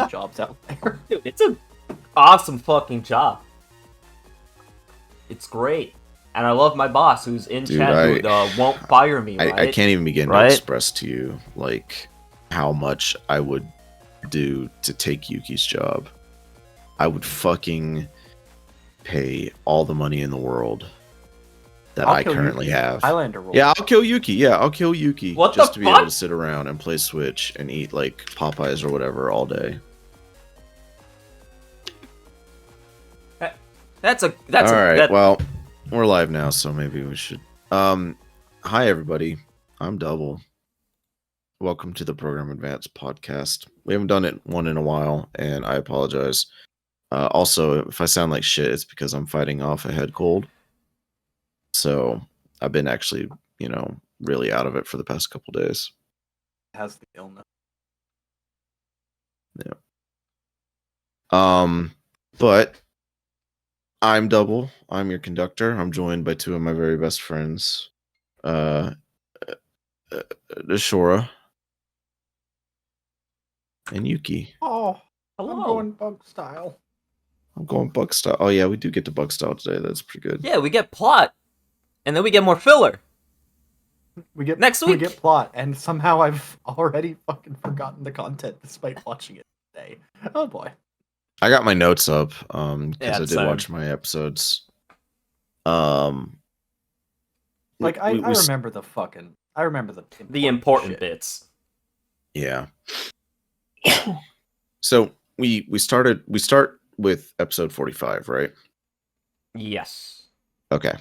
of jobs out there. Dude, it's an awesome fucking job. It's great. And I love my boss who's in chat who won't fire me, right? I can't even begin to express to you, like, how much I would do to take Yukki's job. I would fucking pay all the money in the world that I currently have. Highlander rule. Yeah, I'll kill Yukki. Yeah, I'll kill Yukki. What just the to be fuck? able to sit around and play Switch and eat, like, Popeyes or whatever all day. That's all right. Well, we're live now, so maybe we should. Hi everybody. I'm Double. Welcome to the Program Advance podcast. We haven't done one in a while, and I apologize. Also, if I sound like shit, it's because I'm fighting off a head cold. So I've been actually, really out of it for the past couple days. Has the illness. Yeah. But I'm Double. I'm your conductor. I'm joined by two of my very best friends, the Shorah and Yukki. Oh, hello. I'm going bug style. Oh yeah, we do get to bug style today. That's pretty good. Yeah, we get plot, and then we get more filler. We get next week. We get plot, and somehow I've already fucking forgotten the content despite watching it today. Oh boy. I got my notes up because I did watch my episodes. I remember the important bits. Yeah. So we start with episode 45, right? Yes. Okay.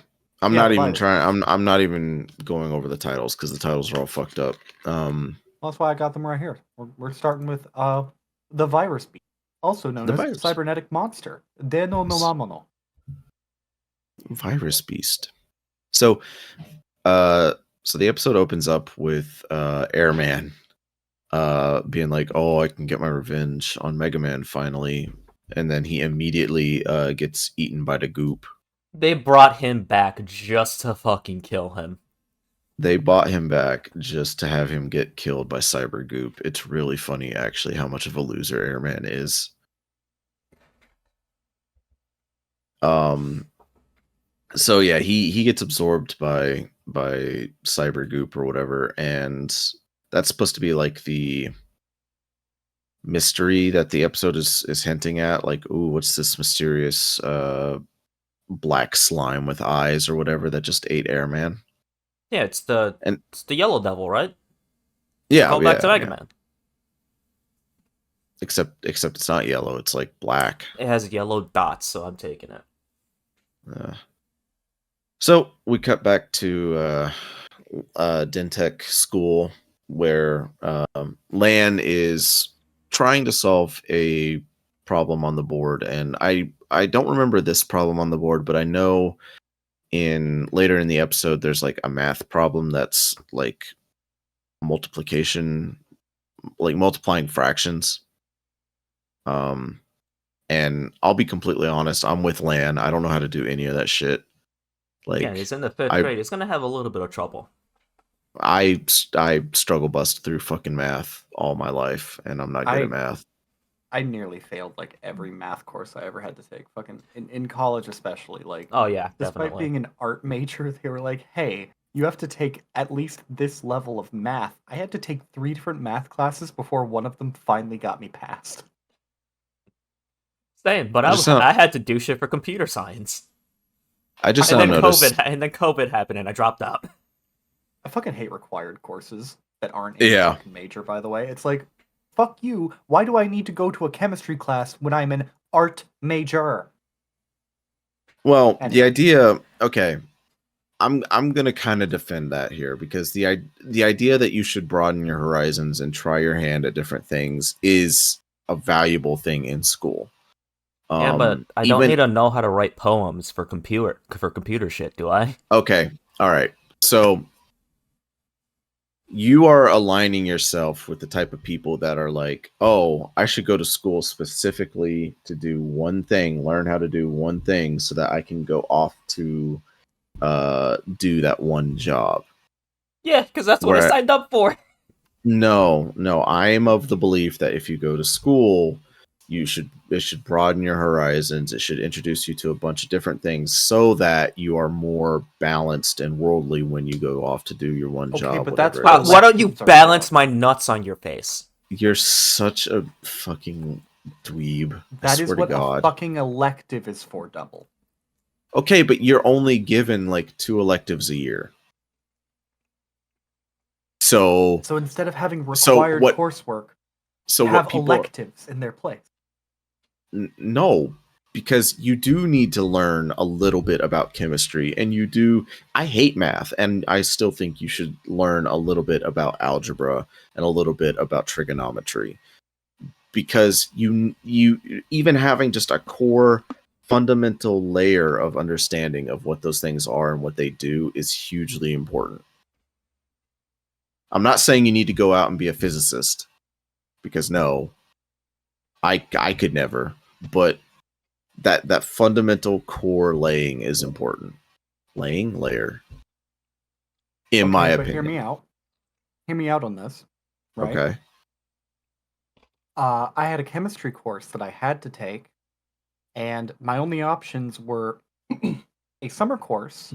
I'm not even going over the titles because the titles are all fucked up. Well, that's why I got them right here. We're starting with the virus beast, also known as the cybernetic monster, Deno no Mamono. Virus beast. So the episode opens up with Airman being like, "Oh, I can get my revenge on Megaman finally," and then he immediately gets eaten by the goop. They brought him back just to fucking kill him. They bought him back just to have him get killed by Cyber Goop. It's really funny, actually, how much of a loser Airman is. So yeah, he gets absorbed by Cyber Goop or whatever, and that's supposed to be like the mystery that the episode is hinting at. Like, ooh, what's this mysterious black slime with eyes or whatever that just ate Airman? Yeah, it's the Yellow Devil, right? Yeah, called back to Megaman. Except it's not yellow; it's like black. It has yellow dots, so I'm taking it. So we cut back to Dentech school where Lan is trying to solve a problem on the board, and I don't remember this problem on the board, but I know later in the episode there's like a math problem that's like multiplication, like multiplying fractions. And I'll be completely honest, I'm with Lan. I don't know how to do any of that shit. Like, yeah, he's in the fifth grade. He's gonna have a little bit of trouble. I struggle bust through fucking math all my life, and I'm not good at math. I nearly failed like every math course I ever had to take. Fucking in college, especially. Like, oh yeah, despite definitely. being an art major, they were like, "Hey, you have to take at least this level of math." I had to take 3 different math classes before one of them finally got me passed. Same, but I had to do shit for computer science. I just now noticed. And then COVID happened, and I dropped out. I fucking hate required courses that aren't in a major. By the way, it's like, fuck you. Why do I need to go to a chemistry class when I'm an art major? Well, the idea. Okay, I'm gonna kind of defend that here because the idea that you should broaden your horizons and try your hand at different things is a valuable thing in school. Yeah, but I don't need to know how to write poems for computer shit, do I? Okay, all right. So you are aligning yourself with the type of people that are like, oh, I should go to school specifically to do one thing, learn how to do one thing so that I can go off to do that one job. Yeah, because that's what I signed up for. No, I am of the belief that if you go to school It should broaden your horizons. It should introduce you to a bunch of different things so that you are more balanced and worldly when you go off to do your one job. But that's why don't you balance my nuts on your face? You're such a fucking dweeb. That is what a fucking elective is for, Double. Okay, but you're only given like 2 electives a year. So instead of having required coursework, have electives in their place. No, because you do need to learn a little bit about chemistry, and you do. I hate math, and I still think you should learn a little bit about algebra and a little bit about trigonometry, because you even having just a core fundamental layer of understanding of what those things are and what they do is hugely important. I'm not saying you need to go out and be a physicist, because no, I could never. But that fundamental core laying is important. Layer. In my opinion. Hear me out. Hear me out on this. Right? Okay. I had a chemistry course that I had to take, and my only options were a summer course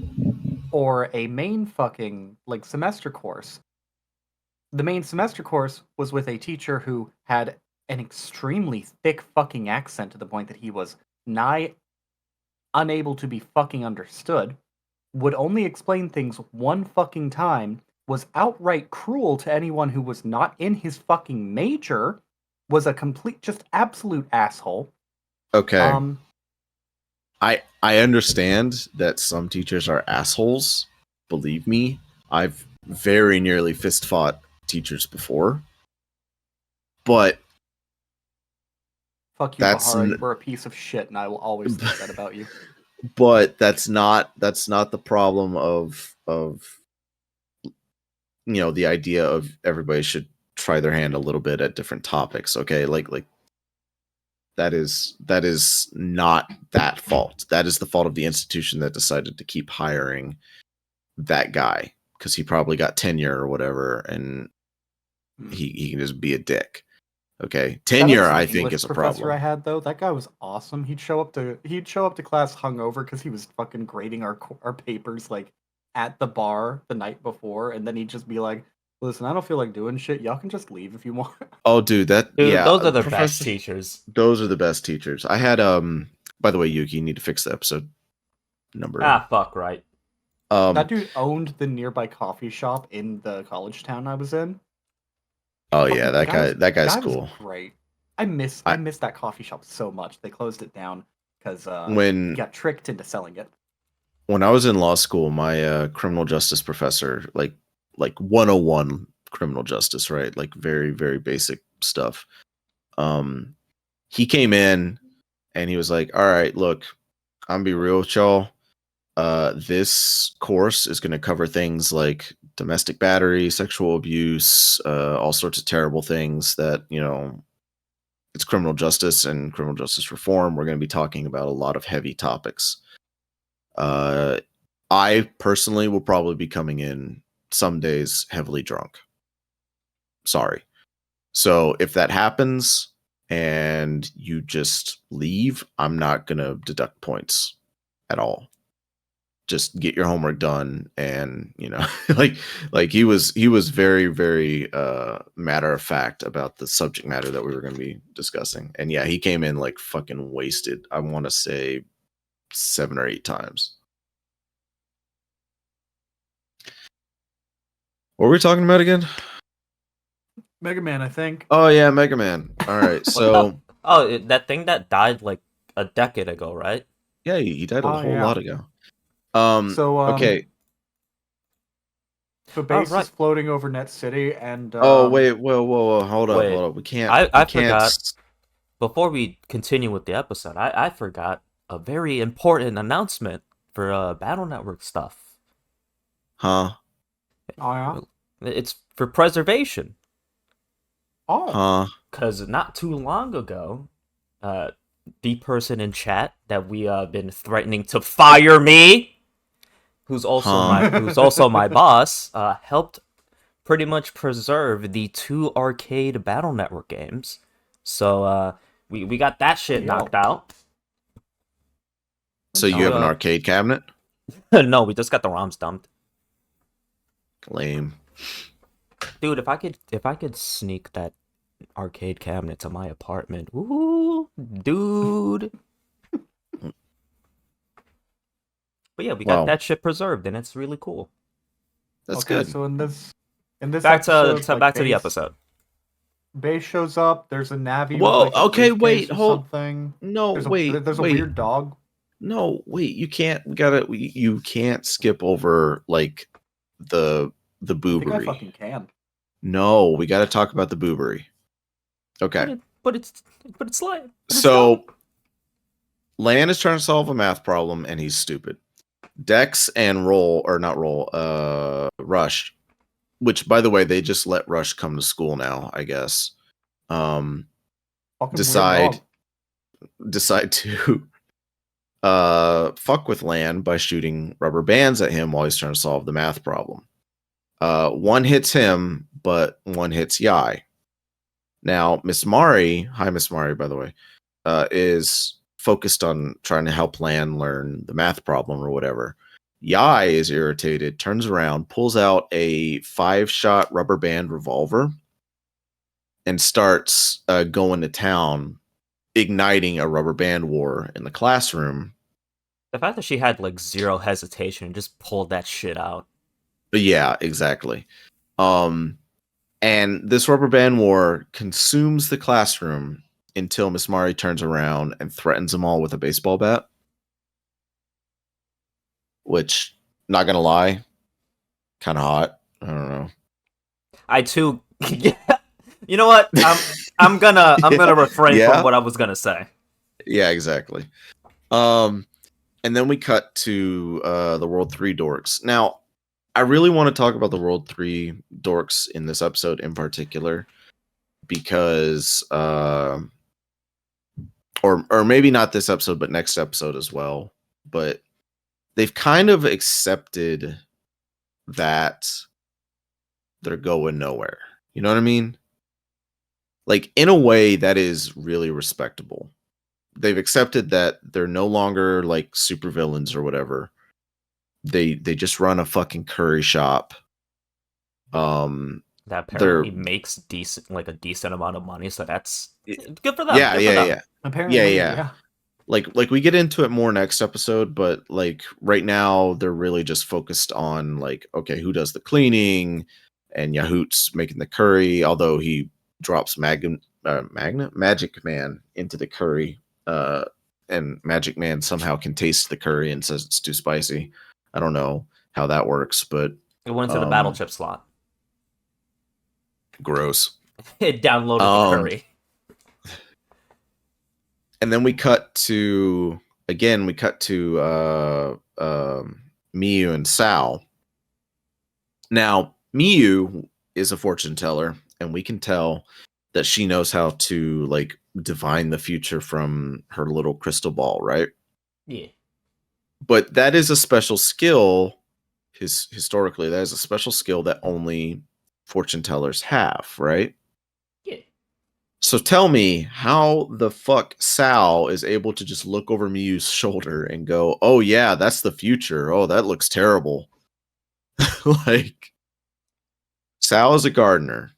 or a main fucking semester course. The main semester course was with a teacher who had an extremely thick fucking accent to the point that he was nigh unable to be fucking understood, would only explain things one fucking time, was outright cruel to anyone who was not in his fucking major, was a complete, just absolute asshole. Okay. I understand that some teachers are assholes. Believe me, I've very nearly fist fought teachers before. But fuck you, Bahara. We're a piece of shit, and I will always think that about you. But that's not the problem of the idea of everybody should try their hand a little bit at different topics. Okay, like that is not that fault. That is the fault of the institution that decided to keep hiring that guy, because he probably got tenure or whatever, and he can just be a dick. Okay, tenure I think is a problem. I had though, that guy was awesome. He'd show up to class hungover because he was fucking grading our papers at the bar the night before, and then he'd just be like, "Listen, I don't feel like doing shit. Y'all can just leave if you want." Oh, dude, yeah, those are the best teachers. Those are the best teachers. I had By the way, Yukki, you need to fix the episode number. Fuck right. That dude owned the nearby coffee shop in the college town I was in. Oh yeah, that guy's cool. Great. I miss that coffee shop so much. They closed it down because he got tricked into selling it. When I was in law school, my criminal justice professor, like 101 criminal justice, right? Like very, very basic stuff. He came in and he was like, "All right, look, I'm gonna be real with y'all. This course is going to cover things like domestic battery, sexual abuse, all sorts of terrible things that, it's criminal justice and criminal justice reform. We're going to be talking about a lot of heavy topics. I personally will probably be coming in some days heavily drunk. Sorry. So if that happens and you just leave, I'm not going to deduct points at all. Just get your homework done, and like he was very, very matter of fact about the subject matter that we were going to be discussing. And yeah, he came in like fucking wasted. I want to say 7 or 8 times. What were we talking about again? Megaman, I think. Oh yeah, Megaman. All right, so that thing that died like a decade ago, right? Yeah, he died a whole lot ago. Okay. So base is floating over Net City, and wait, whoa, hold up. We can't. I forgot. Before we continue with the episode, I forgot a very important announcement for Battle Network stuff. Huh? Oh yeah. It's for preservation. Oh. Huh? Because not too long ago, the person in chat that we been threatening to fire me, who's also my boss, helped pretty much preserve the 2 arcade Battle Network games. So We got that shit knocked out. So you have an arcade cabinet? No, we just got the ROMs dumped. Lame. Dude, if I could sneak that arcade cabinet to my apartment, ooh, dude. But yeah, we got that shit preserved, and it's really cool. That's good. So in this back episode, to back to the episode. Base shows up. There's a Navi. Whoa! With, like, Okay, wait, hold. Something. No, There's a weird dog. No, wait. You can't. You can't skip over like the boobery. I think I fucking can. No, we got to talk about the boobery. Okay. But it's like so. Lan is trying to solve a math problem, and he's stupid. Dex and Rush, which, by the way, they just let Rush come to school now, I guess. Decide to fuck with Lan by shooting rubber bands at him while he's trying to solve the math problem. One hits him, but one hits Yai. Now, Miss Mari, hi Miss Mari, by the way, is focused on trying to help Lan learn the math problem or whatever. Yai is irritated, turns around, pulls out a 5-shot rubber band revolver, and starts going to town, igniting a rubber band war in the classroom. The fact that she had like zero hesitation and just pulled that shit out. Yeah, exactly. And this rubber band war consumes the classroom until Miss Mari turns around and threatens them all with a baseball bat. Which, not gonna lie, kind of hot. I don't know. I too. You know what? I'm gonna refrain from what I was gonna say. Yeah, exactly. And then we cut to the World 3 dorks. Now, I really want to talk about the World 3 dorks in this episode in particular, because or maybe not this episode, but next episode as well. But they've kind of accepted that they're going nowhere. You know what I mean? Like, in a way, that is really respectable. They've accepted that they're no longer like supervillains or whatever. They just run a fucking curry shop. That apparently makes a decent amount of money, so that's good for them. Yeah. Apparently, yeah. Like we get into it more next episode, but like right now they're really just focused on like, okay, who does the cleaning, and Yahoot's making the curry, although he drops Magic Man into the curry, and Magic Man somehow can taste the curry and says it's too spicy. I don't know how that works, but it went into the battle chip slot. Gross. It downloaded the curry. And then we cut to Miyu and Sal. Now, Miyu is a fortune teller, and we can tell that she knows how to like divine the future from her little crystal ball, right? Yeah. But that is a special skill. Historically, that is a special skill that only fortune tellers have, right? Yeah. So tell me how the fuck Sal is able to just look over Miyu's shoulder and go, "Oh yeah, that's the future. Oh, that looks terrible." Like, Sal is a gardener.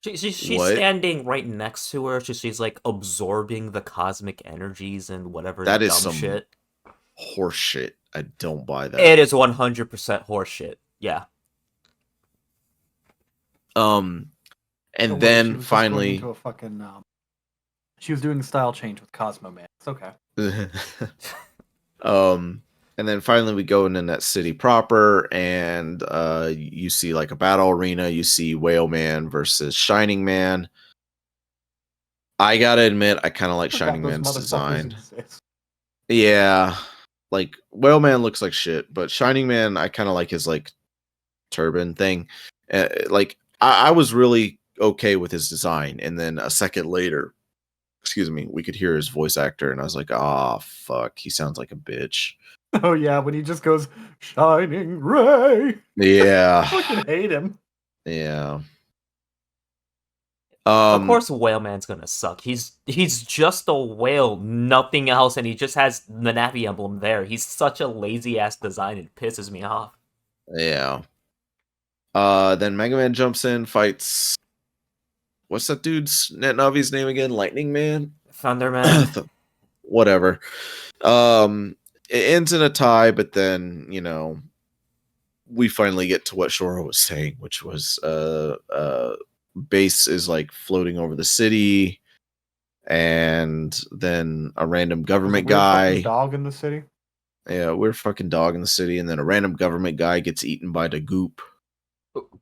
She's standing right next to her. She's like absorbing the cosmic energies and whatever. That dumb is some shit. Horse shit. I don't buy that. It is 100% horse shit. Yeah. And then finally, into a fucking, she was doing a style change with Cosmo Man. It's okay. And then finally we go into that city proper, and you see like a battle arena. You see Whale Man versus Shining Man. I gotta admit, I kind of like Shining Man's design. Yeah, like Whale Man looks like shit, but Shining Man, I kind of like his like turban thing. Like I was really okay with his design, and then a second later, we could hear his voice actor, and I was like, "Ah, fuck, he sounds like a bitch." Oh yeah, when he just goes Shining Ray. Yeah, I fucking hate him. yeah. Of course, Whaleman's gonna suck. He's just a whale, nothing else, and he just has the Navi emblem there. He's such a lazy ass design. It pisses me off. Yeah. Then Mega Man jumps in, fights. What's that dude's Navi's name again? Lightning Man? Thunderman. Whatever. It ends in a tie, but then, we finally get to what Shorah was saying, which was base is like floating over the city, and then a random government guy. Dog in the city. Yeah, we're fucking dog in the city, and then a random government guy gets eaten by the goop.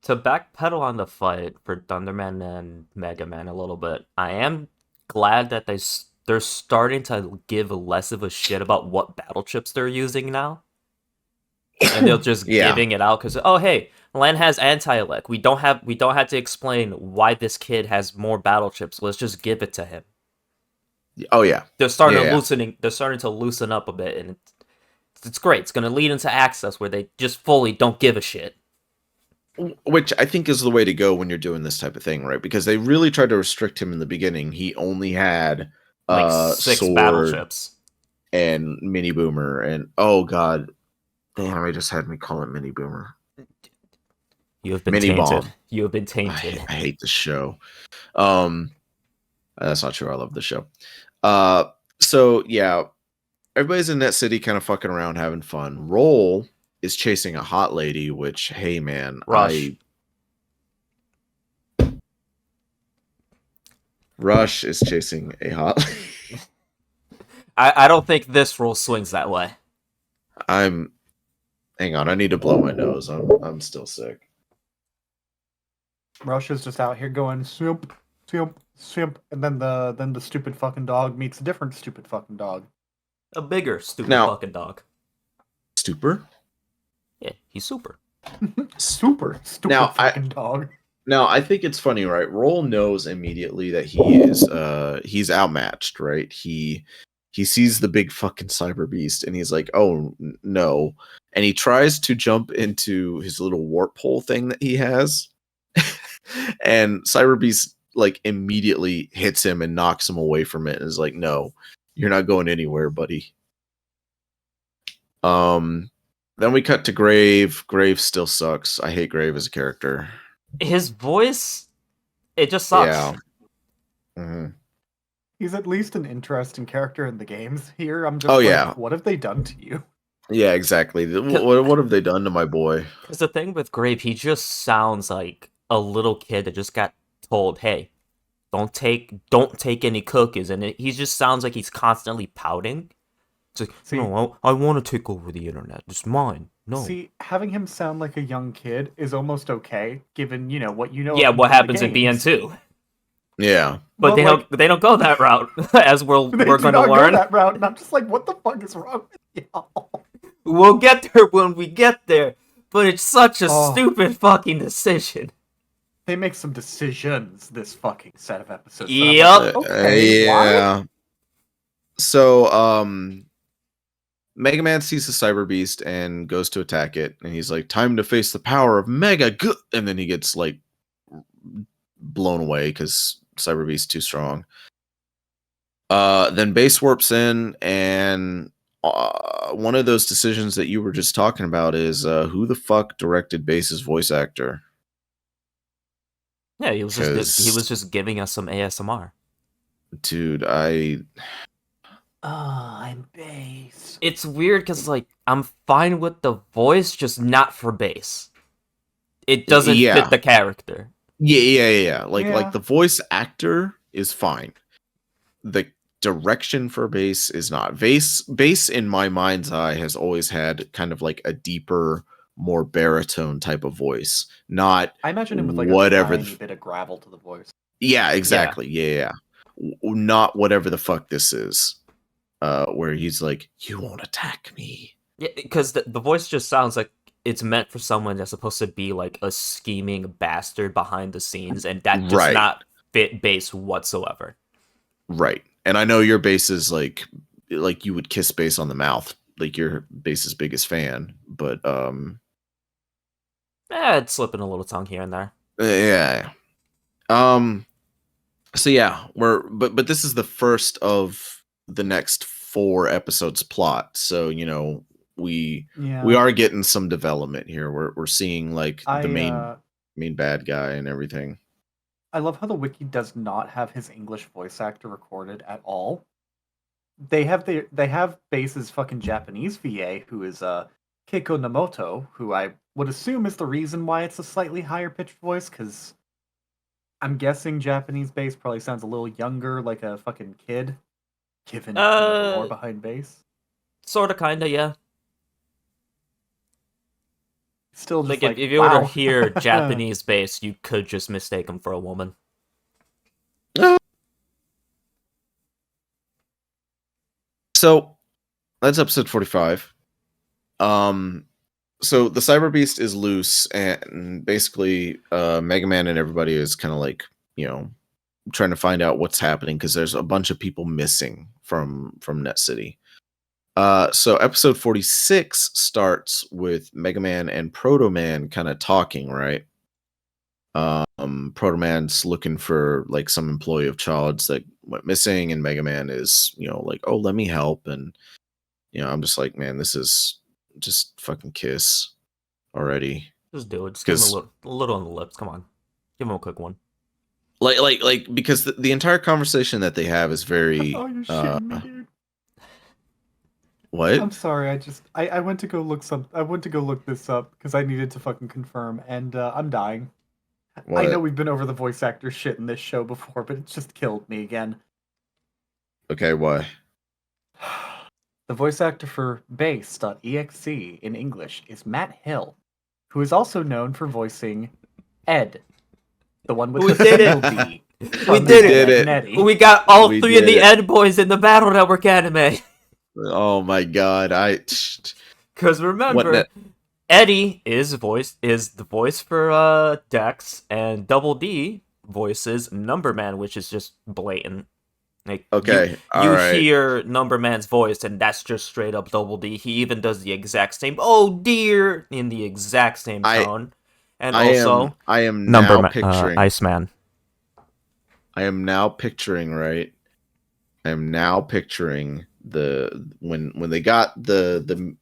To backpedal on the fight for Thunderman and Mega Man a little bit, I am glad that they're starting to give less of a shit about what battle chips they're using now. And they're just giving it out because, oh hey, Lan has anti-elect. We don't have to explain why this kid has more battle chips. Let's just give it to him. Oh yeah, they're starting to loosen up a bit, and it's great. It's gonna lead into Access where they just fully don't give a shit. Which I think is the way to go when you're doing this type of thing, right? Because they really tried to restrict him in the beginning. He only had like 6 battle chips and Mini Boomer, and oh god, damn! I just had me call it Mini Boomer. You have been tainted. Bomb. You have been tainted. I hate the show. That's not true. I love the show. So yeah, everybody's in that city, kind of fucking around, having fun. Roll is chasing a hot lady, which, hey man, Rush is chasing a hot lady. I don't think this rule swings that way. Hang on, I need to blow my nose. I'm still sick. Rush is just out here going simp, simp, simp, and then the stupid fucking dog meets a different stupid fucking dog. A bigger stupid fucking dog. Super? Yeah, he's super. Super stupid fucking dog. Now, I think it's funny, right? Roll knows immediately that he's outmatched, right? He sees the big fucking cyber beast and he's like, oh no. And he tries to jump into his little warp hole thing that he has. And cyber beast like immediately hits him and knocks him away from it and is like, no, you're not going anywhere, buddy. Then we cut to Grave. Grave still sucks. I hate Grave as a character. His voice, it just sucks. Yeah. Mm-hmm. He's at least an interesting character in the games. Here, I'm just what have they done to you? Yeah, exactly. What have they done to my boy? Because the thing with Grave, he just sounds like a little kid that just got told, hey, don't take any cookies. And he just sounds like he's constantly pouting. It's like, no, I want to take over the internet. It's mine. No. See, having him sound like a young kid is almost okay, given what you know. Yeah, what happens in BN2. Yeah, but they don't go that route, as we're going to learn. Go that route, and I'm just like, what the fuck is wrong with y'all? We'll get there when we get there, but it's such a stupid fucking decision. They make some decisions this fucking set of episodes. Yep. Okay, yeah. Why? So, Mega Man sees the Cyber Beast and goes to attack it, and he's like, time to face the power of Mega Good, and then he gets like blown away because Cyber Beast's too strong. Then Base warps in, and one of those decisions that you were just talking about is who the fuck directed Base's voice actor? Yeah, he was just giving us some ASMR. Dude, I'm Base. It's weird because like I'm fine with the voice, just not for Base. It doesn't fit the character. Yeah. Like the voice actor is fine. The direction for Base is not. Base in my mind's eye has always had kind of like a deeper, more baritone type of voice. Not I imagine him with like whatever a tiny bit of gravel to the voice. Yeah, exactly. Yeah. Not whatever the fuck this is. Where he's like, you won't attack me. Yeah, because the voice just sounds like it's meant for someone that's supposed to be like a scheming bastard behind the scenes, and that does not fit Base whatsoever. Right. And I know your Base is like you would kiss Base on the mouth, like your Base's biggest fan, but it's slipping a little tongue here and there. Yeah. So yeah, but this is the first of the next 4 episodes plot. So, we Yeah. are getting some development here. We're seeing like the I main bad guy and everything. I love how the wiki does not have his English voice actor recorded at all. They have Base's fucking Japanese VA, who is Keiko Namoto, who I would assume is the reason why it's a slightly higher pitched voice, because I'm guessing Japanese Base probably sounds a little younger, like a fucking kid, given the lore behind Base. Sorta, kinda, yeah. Still just Like, if you were to hear Japanese Base, you could just mistake him for a woman. So that's episode 45. So the Cyber Beast is loose, and basically, Mega Man and everybody is kind of like, trying to find out what's happening because there's a bunch of people missing from Net City. So episode 46 starts with Mega Man and Proto Man kind of talking, right? Proto Man's looking for like some employee of Child's that went missing, and Mega Man is, like, oh, let me help. And I'm just like, man, this is just fucking kiss already. Just do it. Just give him a little on the lips. Come on, give him a quick one. Like because the entire conversation that they have is very. Oh, you're shitting me, dude. What? I'm sorry. I went to go look this up because I needed to fucking confirm, and I'm dying. What? I know we've been over the voice actor shit in this show before, but it just killed me again. Okay, why? The voice actor for Base.exe in English is Matt Hill, who is also known for voicing Ed, the one with the single D. We did it. We got all 3 of the Ed boys in the Battle Network anime. Oh my god, because remember, Eddie is the voice for Dex, and Double D voices Numberman, which is just blatant. Like, okay, you hear Numberman's voice, and that's just straight up Double D. He even does the exact same "oh dear" in the exact same tone. And I am now picturing Iceman. I am now picturing when they got the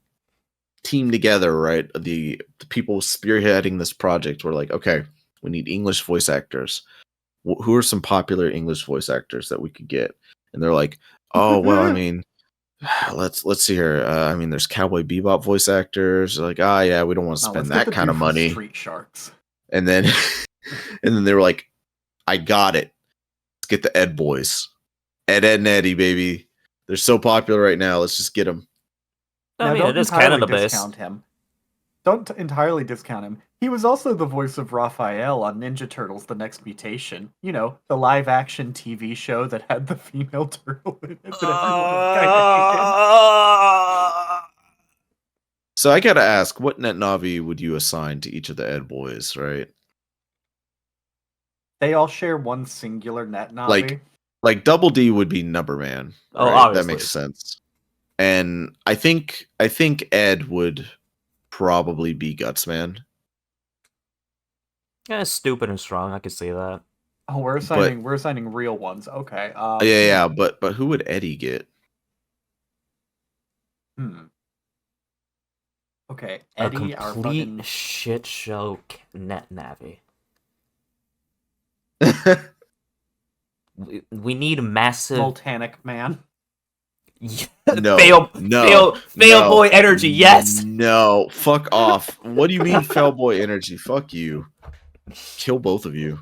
team together, right? The people spearheading this project were like, okay, we need English voice actors. Who are some popular English voice actors that we could get? And they're like, oh, well, I mean, let's see here. I mean, there's Cowboy Bebop voice actors. They're like, yeah, we don't want to spend that kind of money. Street Sharks. And then they were like, I got it. Let's get the Ed boys. Ed and Eddie, baby. They're so popular right now. Let's just get them. I mean, it is Canada based. Don't entirely discount him. He was also the voice of Raphael on Ninja Turtles: The Next Mutation. You know, the live-action TV show that had the female turtle in it. So I gotta ask, what net Navi would you assign to each of the Ed boys, right? They all share one singular net Navi. Like Double D would be Numberman. Right? Oh, obviously. That makes sense. And I think Ed would probably be Gutsman. Yeah, stupid and strong. I could see that. Oh, we're assigning real ones. Okay. Yeah, but who would Eddie get? Okay, Eddie, a complete shit show net Navi. we need massive Volcanic Man. Fail boy energy, yes. No, fuck off. What do you mean fail boy energy? Fuck you. Kill both of you.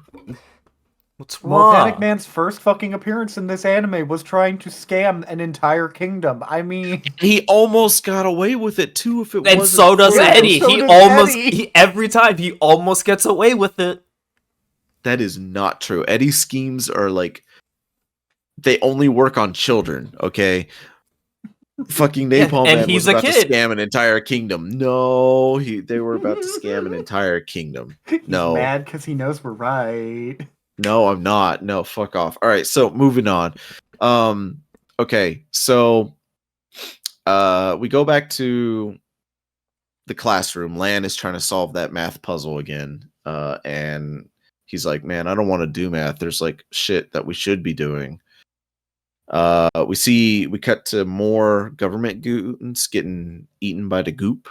What's wrong? Volcanic Man's first fucking appearance in this anime was trying to scam an entire kingdom. I mean, he almost got away with it too. If it wasn't, and so does Eddie. Every time he almost gets away with it. That is not true. Eddie's schemes are like, they only work on children, okay? Fucking Napalm Man was about to scam an entire kingdom. No, they were about to scam an entire kingdom. No. He's mad because he knows we're right. No, I'm not. No, fuck off. All right, so moving on. Okay, so we go back to the classroom. Lan is trying to solve that math puzzle again. And He's like, man, I don't want to do math. There's like shit that we should be doing. We cut to more government goons getting eaten by the goop.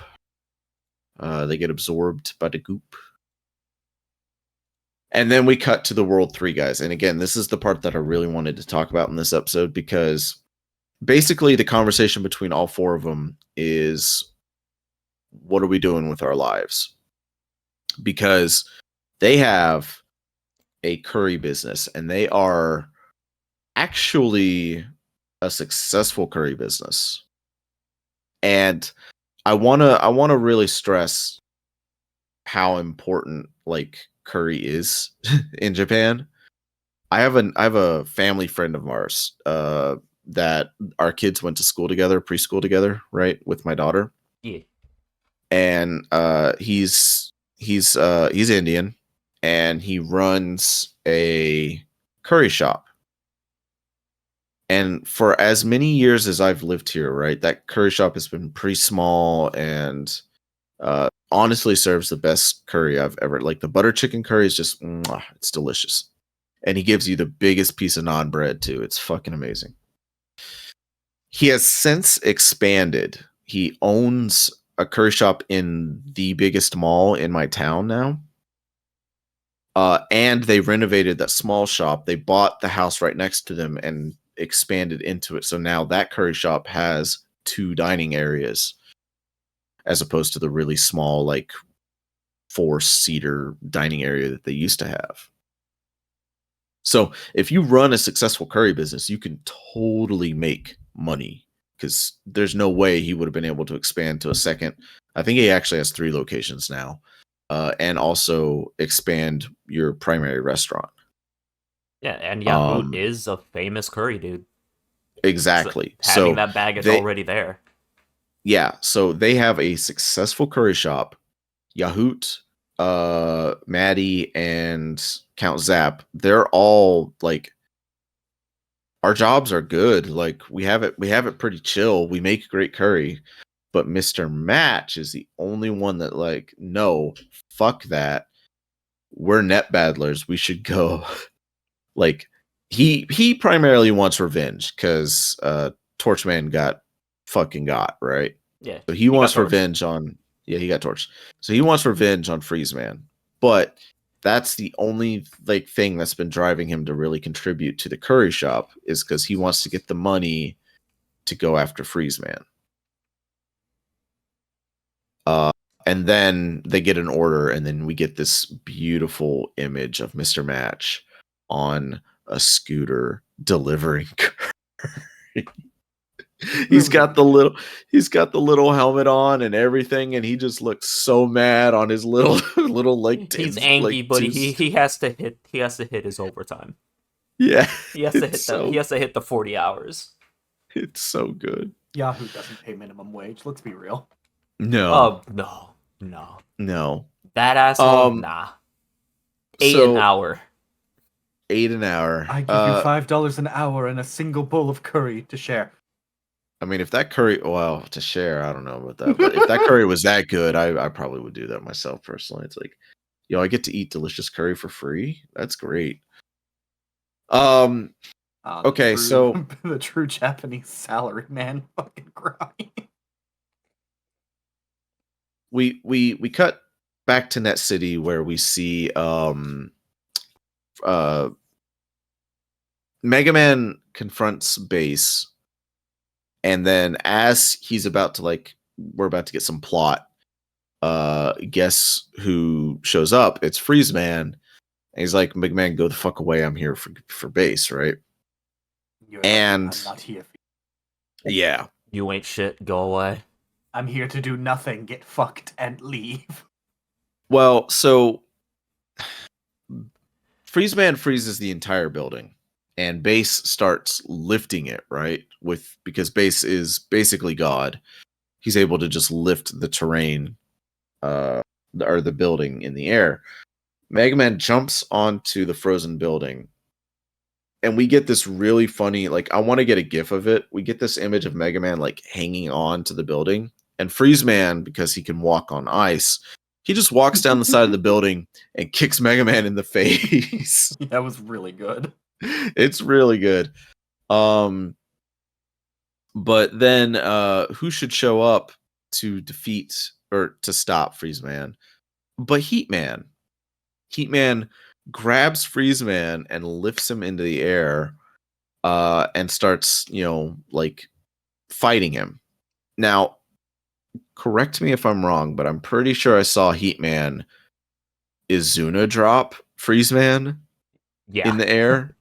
They get absorbed by the goop. And then we cut to the World 3 guys. And again, this is the part that I really wanted to talk about in this episode, because basically the conversation between all four of them is, what are we doing with our lives? Because they have a curry business, and they are actually a successful curry business. And I wanna really stress how important like curry is in Japan. I have a family friend of ours that our kids went to school together, preschool together, right, with my daughter. Yeah. And he's Indian, and he runs a curry shop. And for as many years as I've lived here, right, that curry shop has been pretty small and honestly serves the best curry I've ever. Like the butter chicken curry is just, it's delicious. And he gives you the biggest piece of naan bread too. It's fucking amazing. He has since expanded. He owns a curry shop in the biggest mall in my town now. And they renovated that small shop. They bought the house right next to them and expanded into it. So now that curry shop has 2 dining areas, as opposed to the really small, like 4-seater dining area that they used to have. So if you run a successful curry business, you can totally make money, because there's no way he would have been able to expand to a second. I think he actually has 3 locations now, and also expand your primary restaurant. Yeah, and Yahoo is a famous curry dude. Exactly. So having that bag is already there. Yeah, so they have a successful curry shop. Yahoot, Maddie, and Count Zap, they're all like, our jobs are good. Like we have it pretty chill. We make great curry. But Mr. Match is the only one that like, no, fuck that. We're net battlers. We should go. Like he primarily wants revenge because Torchman got right. Yeah. So he wants revenge on. Yeah, he got torched. So he wants revenge on Freezeman. But that's the only like thing that's been driving him to really contribute to the curry shop, is because he wants to get the money to go after Freezeman. And then they get an order, and then we get this beautiful image of Mr. Match on a scooter delivering curry. He's got the little helmet on and everything, and he just looks so mad on his little like he's angry, like, but he has to hit his overtime. Yeah. He has to hit the 40 hours. It's so good. Yahoo doesn't pay minimum wage, let's be real. No. No. That asshole, nah. 8 an hour. 8 an hour. I give you $5 an hour and a single bowl of curry to share. I mean, if that curry, well, to share, I don't know about that. But if that curry was that good, I probably would do that myself personally. It's like, I get to eat delicious curry for free. That's great. Okay, so the true Japanese salary man fucking grind. We cut back to Net City, where we see Megaman confronts Base, and then as he's about to we're about to get some plot, guess who shows up? It's Freezeman, and he's like, Megaman, go the fuck away, I'm here for Base, right? I'm not here for you. Yeah. You ain't shit, go away. I'm here to do nothing, get fucked, and leave. Well, so Freezeman freezes the entire building, and Base starts lifting it, right? Because Base is basically God. He's able to just lift the terrain, or the building in the air. Megaman jumps onto the frozen building, and we get this really funny, I want to get a gif of it. We get this image of Megaman hanging on to the building, and Freezeman, because he can walk on ice, He just walks down the side of the building and kicks Mega Man in the face. That was really good. It's really good. But then who should show up to defeat or to stop Freeze Man? But Heat Man. Heat Man grabs Freeze Man and lifts him into the air and starts, like fighting him. Now, correct me if I'm wrong, but I'm pretty sure I saw Heat Man Izuna drop Freeze Man in the air.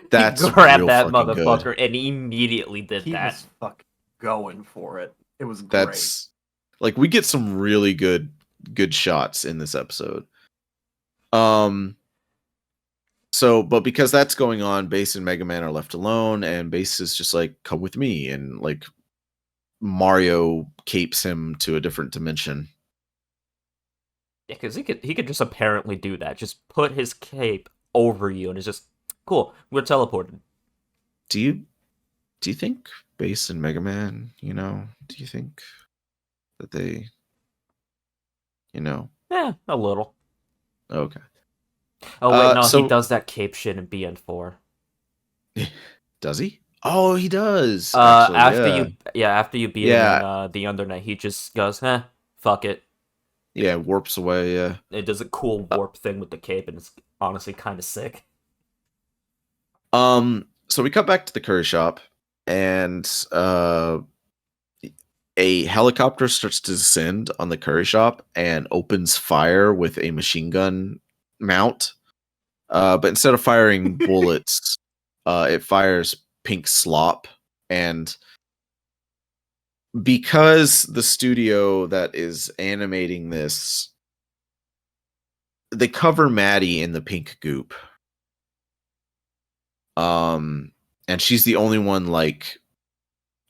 That's he grabbed that fucking motherfucker good. and he immediately did He that. was fucking going for it. It was great. That's like we get some really good shots in this episode. So, but because that's going on, Bass and Mega Man are left alone, and Bass is just like, "Come with me," and like Mario capes him to a different dimension. Yeah, because he could just apparently do that. Just put his cape over you, and it's just cool. We're teleported. Do you think Bass and Mega Man? Do you think that they? Yeah, a little. Okay. Oh wait, no, so he does that cape shit in BN4. Does he? Oh, he does. After you beat him in the Undernight, he just goes, fuck it. Yeah, warps away. Yeah, it does a cool warp thing with the cape, and it's honestly kind of sick. So we cut back to the curry shop, and a helicopter starts to descend on the curry shop and opens fire with a machine gun mount. But instead of firing bullets, it fires pink slop. And because the studio that is animating this, they cover Maddie in the pink goop. And she's the only one, like,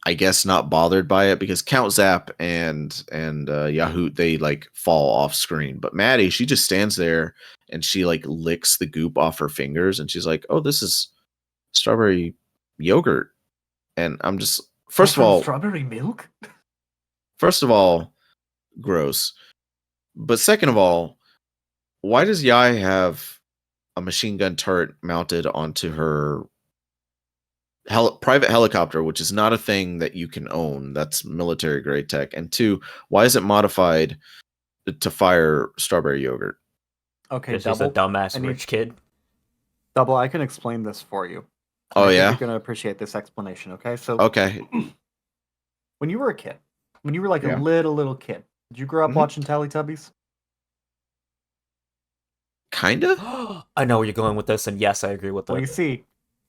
I guess, not bothered by it, because Count Zap and Yahoo, they like fall off screen. But Maddie, she just stands there and she like licks the goop off her fingers, and she's like, "Oh, this is strawberry yogurt." And I'm just first of all, strawberry milk. First of all, gross. But second of all, why does Yai have a machine gun turret mounted onto her private helicopter, which is not a thing that you can own? That's military grade tech. And two, why is it modified to fire strawberry yogurt? Okay, She's a dumbass rich kid. Double, I can explain this for you. Oh, I think yeah? you're going to appreciate this explanation, okay? So, okay. When you were a kid, when you were like Yeah. a little kid, did you grow up watching Teletubbies? Kinda? I know where you're going with this, and yes, I agree with that. Well, you see,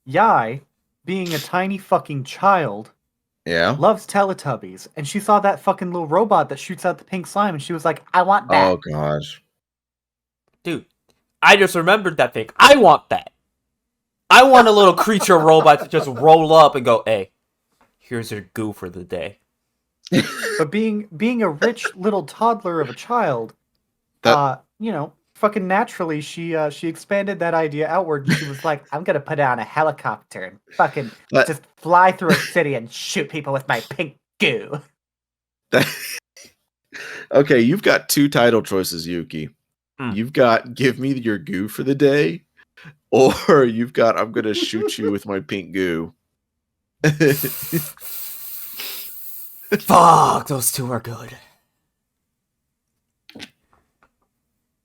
Yai, being a tiny fucking child, Yeah. loves Teletubbies, and she saw that fucking little robot that shoots out the pink slime, and she was like, I want that. Oh, gosh. Dude, I just remembered that thing. I want that. I want a little creature robot to just roll up and go, "Hey, here's your goo for the day." But being a rich little toddler of a child, fucking naturally, she expanded that idea outward. And she was like, "I'm gonna put on a helicopter and fucking just fly through a city and shoot people with my pink goo." Okay, you've got two title choices, Yuki. Mm. You've got "Give me your goo for the day," or you've got "I'm gonna shoot you with my pink goo." Fuck, those two are good.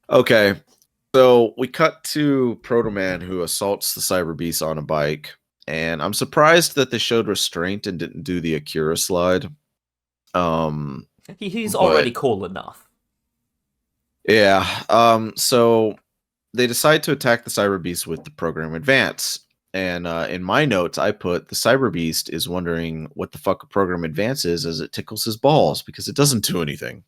Okay, so we cut to Proto Man, who assaults the Cyber Beast on a bike, and I'm surprised that they showed restraint and didn't do the Akira slide. He's already cool enough. Yeah. So they decide to attack the Cyber Beast with the program Advance. And in my notes, I put the Cyber Beast is wondering what the fuck a program Advance is as it tickles his balls, because it doesn't do anything.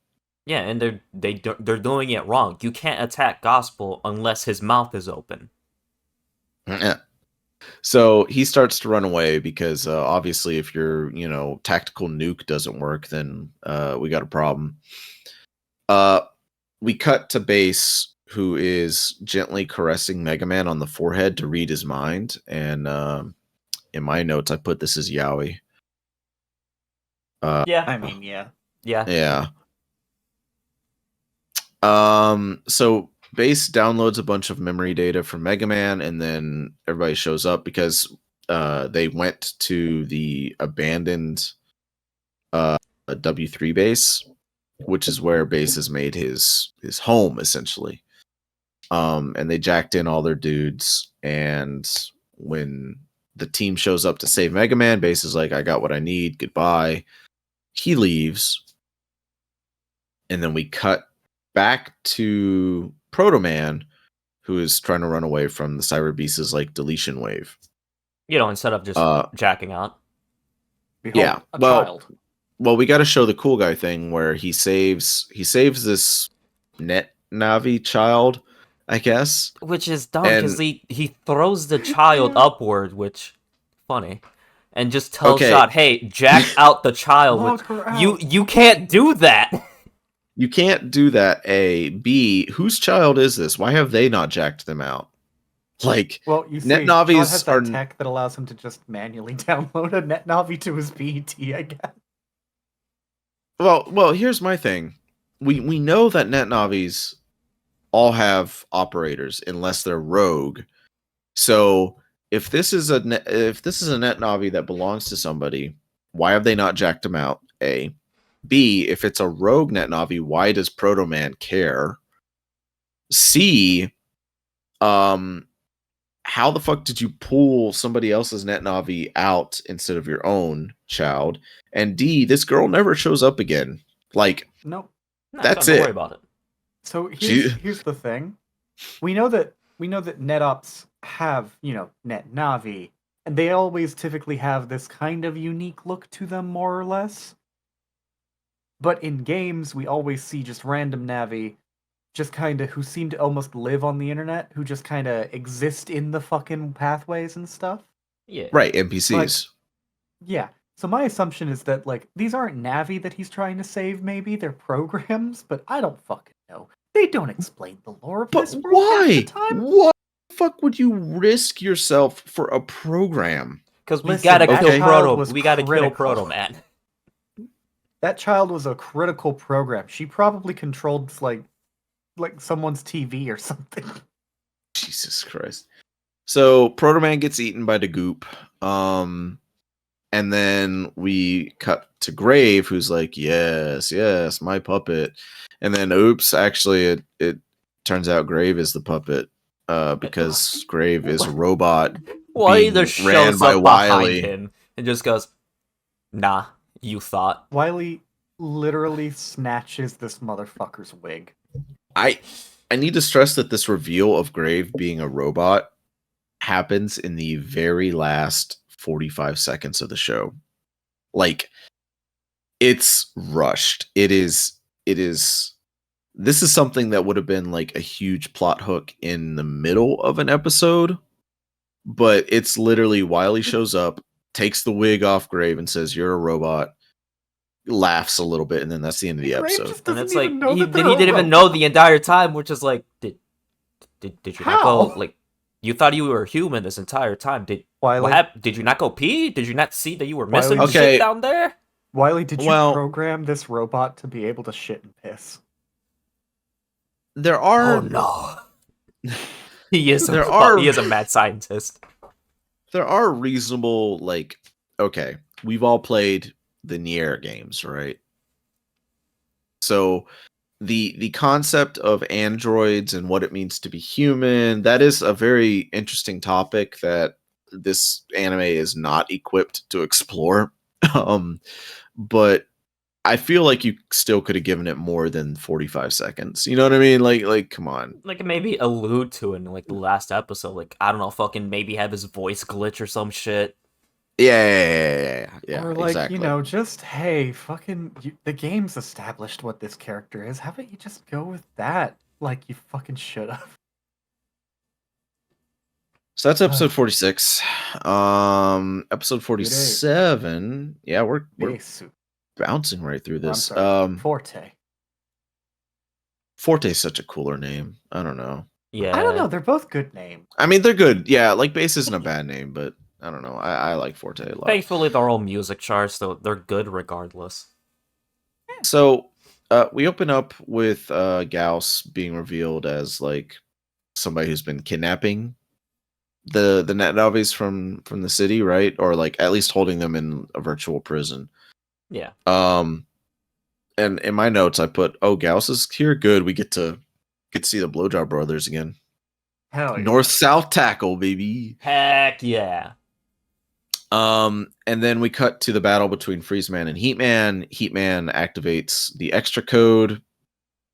Yeah, and they're doing it wrong. You can't attack Gospel unless his mouth is open. So he starts to run away because obviously if your tactical nuke doesn't work, then we got a problem. We cut to Bass, who is gently caressing Mega Man on the forehead to read his mind. And in my notes, I put this as Yowie. Yeah. I mean, yeah. Yeah. Yeah. So Base downloads a bunch of memory data from Mega Man, and then everybody shows up because they went to the abandoned W3 base, which is where Base has made his home essentially. And they jacked in all their dudes, and when the team shows up to save Mega Man, Base is like, I got what I need, goodbye. He leaves, and then we cut back to Proto Man, who is trying to run away from the Cyber Beast's like deletion wave. Instead of just jacking out. Behold, Yeah, a well, child. Well, we got to show the cool guy thing where he saves this net Navi child, I guess. Which is dumb because he throws the child upward, which funny, and just tells Shot, "Hey, jack out the child." Lock her out. You can't do that. You can't do that. A. B. Whose child is this? Why have they not jacked them out? Like, well, you see, net Shot Navis has that tech that allows him to just manually download a net Navi to his BET, I guess. Well, here's my thing. We know that net Navis all have operators unless they're rogue. So if this is a net Navi that belongs to somebody, why have they not jacked him out? A. B. If it's a rogue net Navi, why does Proto Man care? C. How the fuck did you pull somebody else's net Navi out instead of your own child? And D. This girl never shows up again. Like, nope. That's don't it. worry about it. So here's the thing. We know that NetOps have, net Navi, and they always typically have this kind of unique look to them, more or less. But in games, we always see just random Navi, just kind of, who seem to almost live on the internet, who just kind of exist in the fucking pathways and stuff. Yeah. Right, NPCs. Like, yeah. So my assumption is that, like, these aren't Navi that he's trying to save, maybe. They're programs, but I don't fucking know. They don't explain the lore of this world half the time. Why the fuck would you risk yourself for a program? Because we gotta kill Proto. We gotta critical. kill Proto Man. That child was a critical program. She probably controlled like someone's TV or something. Jesus Christ. So Proto Man gets eaten by the goop. And then we cut to Grave, who's like, yes, my puppet. And then, oops, actually, it turns out Grave is the puppet because Grave is a robot. Wily just shows up behind him and just goes, nah, you thought. Wily literally snatches this motherfucker's wig. I need to stress that this reveal of Grave being a robot happens in the very last 45 seconds of the show. Like, it's rushed. This is something that would have been like a huge plot hook in the middle of an episode, but it's literally Wily shows up, takes the wig off Grave and says, you're a robot, laughs a little bit, and then that's the end of the episode. And it's like, he didn't even know the entire time, which is like, did you not go, like, you thought you were human this entire time. Did you not go pee? Did you not see that you were missing shit down there? Wily, did you program this robot to be able to shit and piss? There are... Oh, no. He is a mad scientist. There are reasonable, like, okay, we've all played the Nier games, right? So the concept of androids and what it means to be human, that is a very interesting topic that this anime is not equipped to explore. But I feel like you still could have given it more than 45 seconds. You know what I mean? Like, come on. Like, maybe allude to it in, like, the last episode. Like, I don't know, fucking maybe have his voice glitch or some shit. Yeah, or, like, exactly. Just, hey, fucking, the game's established what this character is. How about you just go with that? Like, you fucking should have. So that's episode 46. Episode 47. Yeah, we're bouncing right through this. Forte. Forte's such a cooler name. I don't know. Yeah. I don't know. They're both good names. I mean, they're good. Yeah, like Bass isn't a bad name, but I don't know. I like Forte a lot. Thankfully, they're all music charts, so they're good regardless. So, We open up with Gauss being revealed as like somebody who's been kidnapping the net novies from the city, right? Or like at least holding them in a virtual prison. Yeah. And in my notes I put, "Oh, Gauss is here. Good. We get to see the Blowjob Brothers again. Hell yeah. North South tackle, baby." Heck yeah. And then we cut to the battle between Freezeman and Heatman. Heatman activates the extra code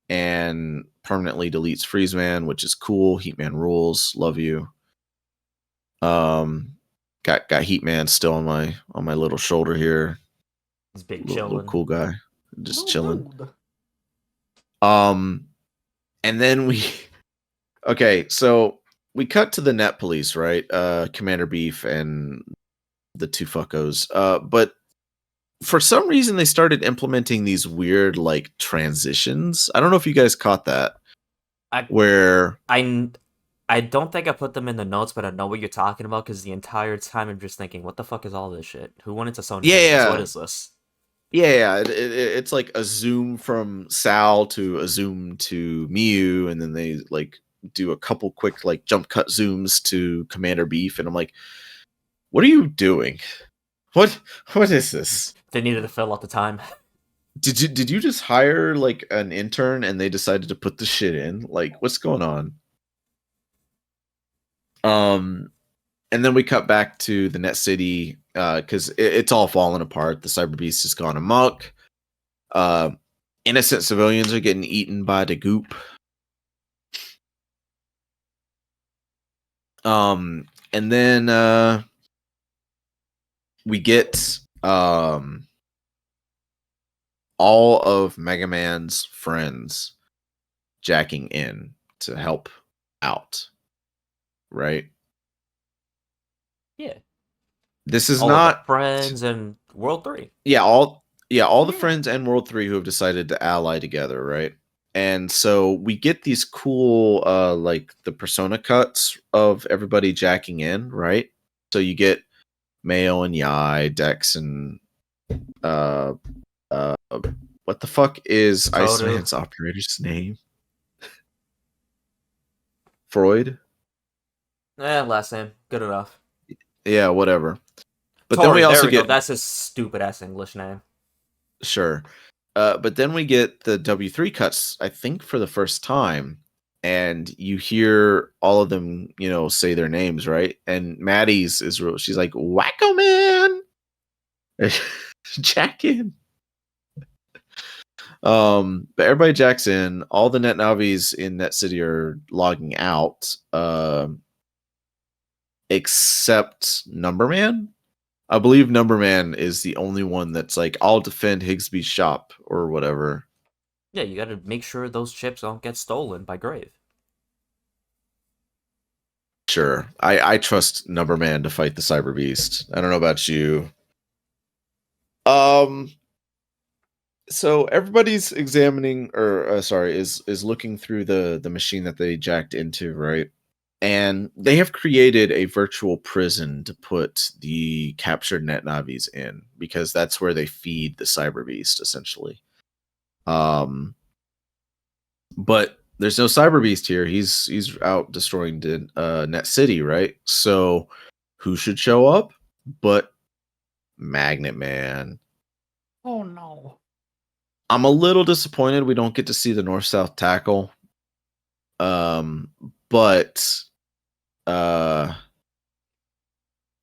and permanently deletes Freezeman, which is cool. Heatman rules. Love you. Got Heatman still on my little shoulder here. He's big Little chilling. cool guy, just chilling. Dude. And then okay, so we cut to the Net Police, right? Commander Beef and the two fuckos. But for some reason they started implementing these weird like transitions. I don't know if you guys caught that. I don't think I put them in the notes, but I know what you're talking about because the entire time I'm just thinking, what the fuck is all this shit? Who went into Sony Vegas? What is this? Yeah, it's like a zoom from Sal to a zoom to Miu, and then they like do a couple quick like jump cut zooms to Commander Beef, and I'm like, what are you doing? What is this? They needed to fill out the time. Did you just hire like an intern and they decided to put the shit in? Like, what's going on? And then we cut back to the Net City because it's all falling apart. The Cyber Beast has gone amok. Innocent civilians are getting eaten by the goop. And then we get all of Mega Man's friends jacking in to help out. Right? Yeah. This is all not the friends and World 3. Yeah, all the friends and World 3 who have decided to ally together, right? And so we get these cool like the persona cuts of everybody jacking in, right? So you get Mayo and Yai, Dex and what the fuck is Iceman's operator's name? Freud? Last name. Good enough. Yeah, whatever. But Tori, then we also get that's his stupid ass English name. Sure. But then we get the W3 cuts, I think, for the first time. And you hear all of them, say their names, right? And Maddie's is real. She's like, Wacko Man! Jack in. But everybody jacks in. All the Net Navis in Net City are logging out. Except Numberman. I believe Numberman is the only one that's like, I'll defend Higsby's shop or whatever. Yeah, you gotta make sure those chips don't get stolen by Grave. Sure. I trust Numberman to fight the Cyber Beast. I don't know about you. So everybody's examining is looking through the machine that they jacked into, right? And they have created a virtual prison to put the captured Net Navis in because that's where they feed the Cyber Beast, essentially. But there's no Cyber Beast here. He's out destroying Net City, right? So who should show up but Magnet Man? Oh no. I'm a little disappointed we don't get to see the North-South tackle. But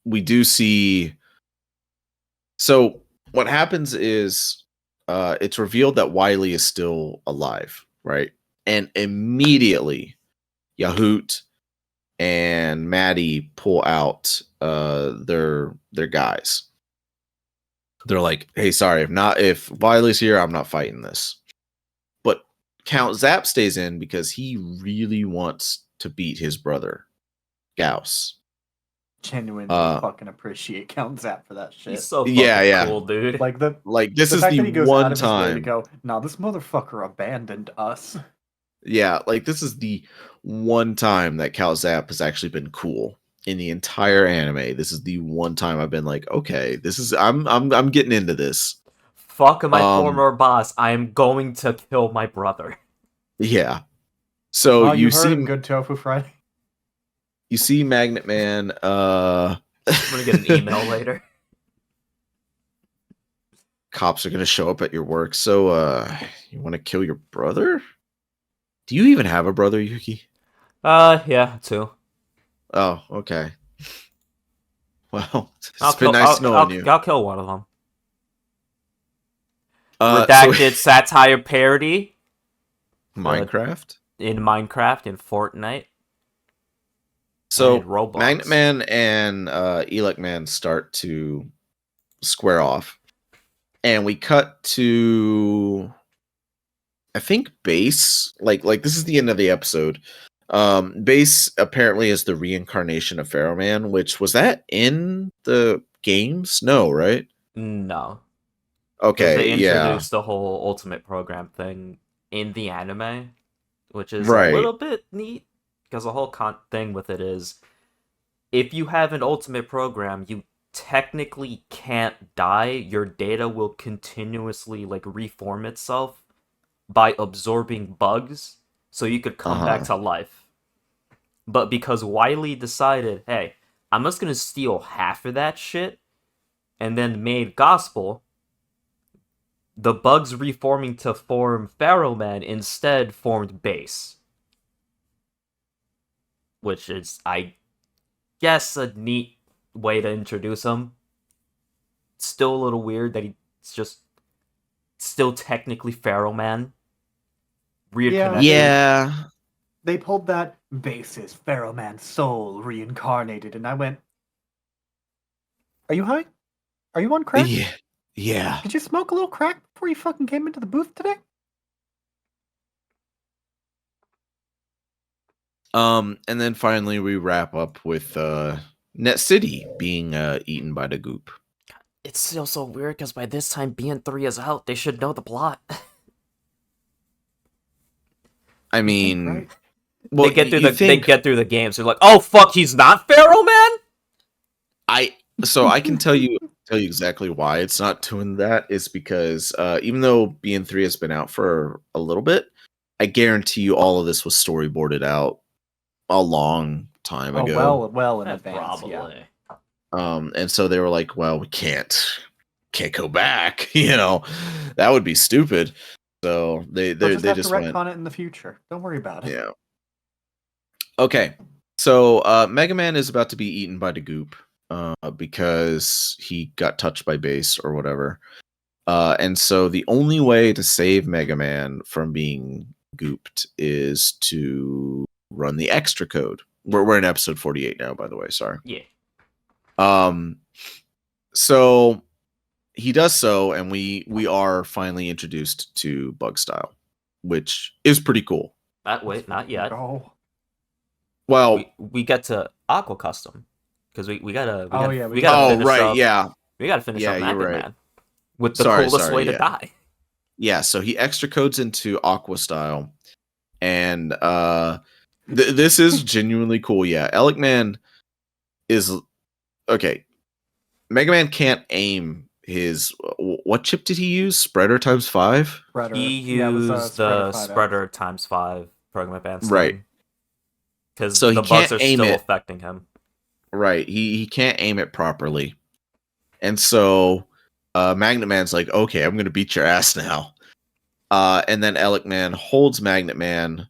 we do see. So what happens is it's revealed that Wily is still alive, right? And immediately Yahoot and Maddie pull out their guys. They're like, hey, sorry, if Wily's here, I'm not fighting this. But Count Zap stays in because he really wants to beat his brother, Gauss. Genuinely fucking appreciate Count Zap for that shit. He's so fucking cool, dude. This is the one time to go, nah, this motherfucker abandoned us. Yeah, this is the one time that Cal Zap has actually been cool in the entire anime. This is the one time I've been like, okay, this is I'm getting into this. fuck my former boss. I am going to kill my brother. Yeah. So Well, you heard see, him, good Tofu Friday. you see Magnet Man. I'm gonna get an email later. Cops are gonna show up at your work. So, you want to kill your brother? Do you even have a brother, Yuki? Yeah, too. Oh, okay. Well, it's been nice knowing you. I'll kill one of them. So- Redacted satire parody Minecraft. in Minecraft, in Fortnite. So and Roblox. Magnet Man and Elec Man start to square off, and we cut to, I think, Base. Like this is the end of the episode. Base apparently is the reincarnation of Pharaoh Man, which was that in the games? No, right? No. Okay, They yeah. introduced the whole Ultimate Program thing in the anime, which is Right. a little bit neat, because the whole thing with it is, if you have an Ultimate Program, you technically can't die. Your data will continuously reform itself by absorbing bugs, so you could come back to life. But because Wiley decided, hey, I'm just gonna steal half of that shit, and then made Gospel, the bugs reforming to form Pharaoh Man instead formed Base. Which is, I guess, a neat way to introduce him. Still a little weird that he's just still technically Pharaoh Man. Weird connection. Yeah. They pulled that Base's Pharaoh Man's soul reincarnated, and I went, "Are you high? Are you on crack? Yeah. Did you smoke a little crack before you fucking came into the booth today?" And then finally we wrap up with Net City being eaten by the goop. It's still so weird because by this time BN3 is out. They should know the plot. I mean, Right. well, they get through the games. They're like, oh fuck, he's not Pharaoh Man. So I can tell you exactly why it's not doing that is because even though BN3 has been out for a little bit, I guarantee you all of this was storyboarded out a long time ago. Well in advance. Probably. Yeah. And so they were like, well, we can't go back, that would be stupid. So they They'll just have just to went, retcon it in the future. Don't worry about it. yeah. Okay. So Megaman is about to be eaten by the goop because he got touched by Base or whatever. And so the only way to save Megaman from being gooped is to run the extra code. We're in episode 48 now, by the way. Sorry. Yeah. So he does so, and we are finally introduced to Bug Style, which is pretty cool. Wait, not yet. Oh. Well, we get to Aqua Custom because we gotta right, finish yeah, we gotta finish up you're Megaman right. with the coolest way to die. Yeah, so he extra codes into Aqua Style, and this is genuinely cool. Yeah, Elec Man is okay. Mega Man can't aim his. What chip did he use? Spreader times 5. Spreader. He used the Spreader times 5 program advance, right? Because so the bugs are still affecting him. Right, he can't aim it properly, and so Magnet Man's like, okay, I'm gonna beat your ass now. And then Elec Man holds Magnet Man,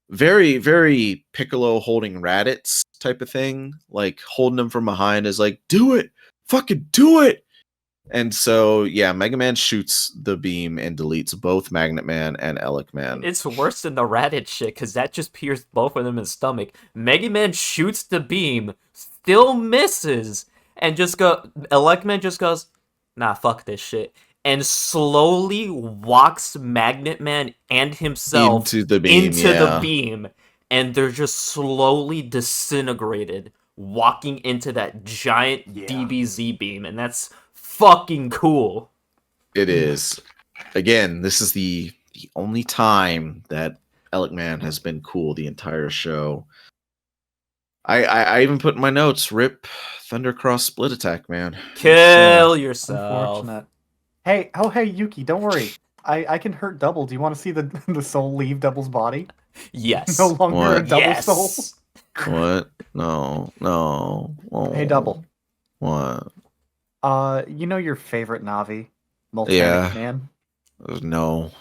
very, very Piccolo holding Raditz type of thing, like holding him from behind is like, do it, fucking do it. And so yeah, Mega Man shoots the beam and deletes both Magnet Man and Elec Man. It's worse than the Raditz shit because that just pierced both of them in the stomach. Mega Man shoots the beam, still misses, and Elec Man just goes, nah, fuck this shit. And slowly walks Magnet Man and himself into the beam, and they're just slowly disintegrated, walking into that giant DBZ beam, and that's fucking cool. It is. Again, this is the only time that Elec Man has been cool the entire show. I even put in my notes, rip Thundercross split attack, man. Kill yourself. Unfortunate. Hey, oh hey Yuki, don't worry. I can hurt Double. Do you want to see the the soul leave Double's body? No Yes. longer a What? double soul. Yes. What? No, no. Hey Oh, Double. what? You know your favorite Navi, Multanic Yeah. Man. No.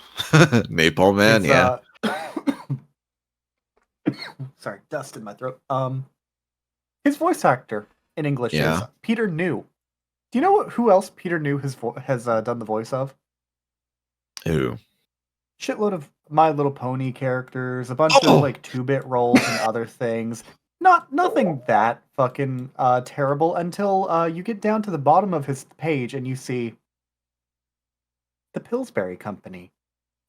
Maple Man, His yeah. sorry, dust in my throat. His voice actor in English is Yeah. Peter New. Do you know who else Peter New has done the voice of? Who? Shitload of My Little Pony characters, a bunch of Oh! like 2-bit roles and other things. Nothing that fucking terrible until you get down to the bottom of his page and you see the Pillsbury Company,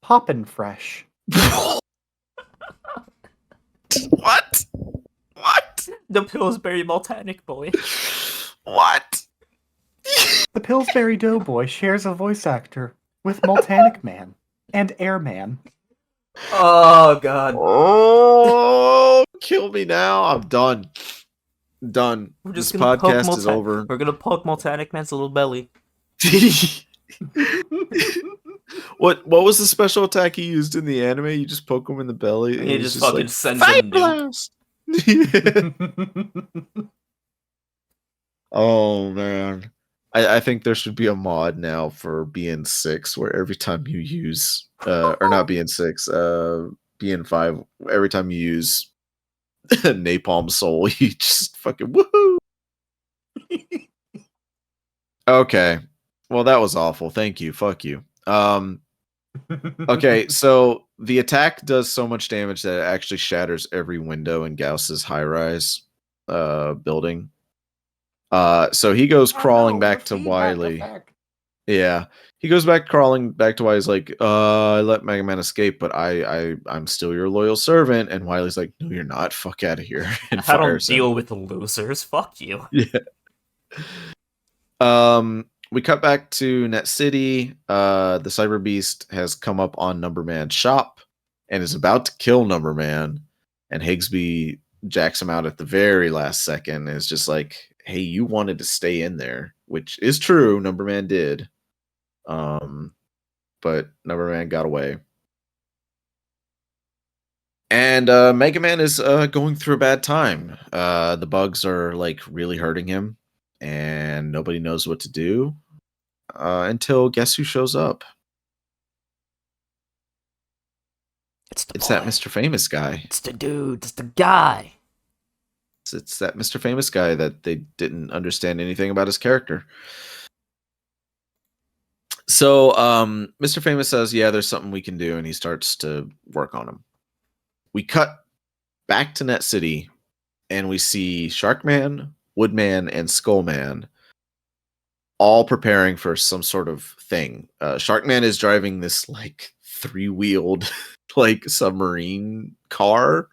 Poppin' Fresh. What? What? The Pillsbury Volcanic Boy. What? The Pillsbury Doughboy shares a voice actor with Multanic Man and Airman. Oh god. Oh, kill me now. I'm done. Done. We're This just gonna poke podcast is over. We're gonna poke Multanic Man's little belly. What was the special attack he used in the anime? You just poke him in the belly and He he's just just fucking like sends fire a nuke. blast. Oh man. I think there should be a mod now for BN6 where every time you use or not BN6, BN5, every time you use Napalm Soul, you just fucking woohoo. Okay. Well, that was awful. Thank you. Fuck you. Okay, so the attack does so much damage that it actually shatters every window in Gauss's high-rise building. So he goes crawling back to Wily. Yeah. He goes back crawling back to Wily's like, I let Megaman escape, but I'm still your loyal servant. And Wily's like, no, you're not. Fuck out of here. And I don't fires him. deal with losers. Fuck you. Yeah. We cut back to Net City. The Cyber Beast has come up on Numberman's shop and is about to kill Numberman. And Higsby jacks him out at the very last second and is just like, hey, you wanted to stay in there, which is true. Numberman did. But Numberman got away. And Mega Man is going through a bad time. The bugs are like really hurting him, and nobody knows what to do until guess who shows up? It's that Mr. Famous guy. It's the dude. It's the guy. It's that Mr. Famous guy that they didn't understand anything about his character. So Mr. Famous says, yeah, there's something we can do, and he starts to work on him. We cut back to Net City, and we see Sharkman, Woodman, and Skullman all preparing for some sort of thing. Sharkman is driving this like 3-wheeled like submarine car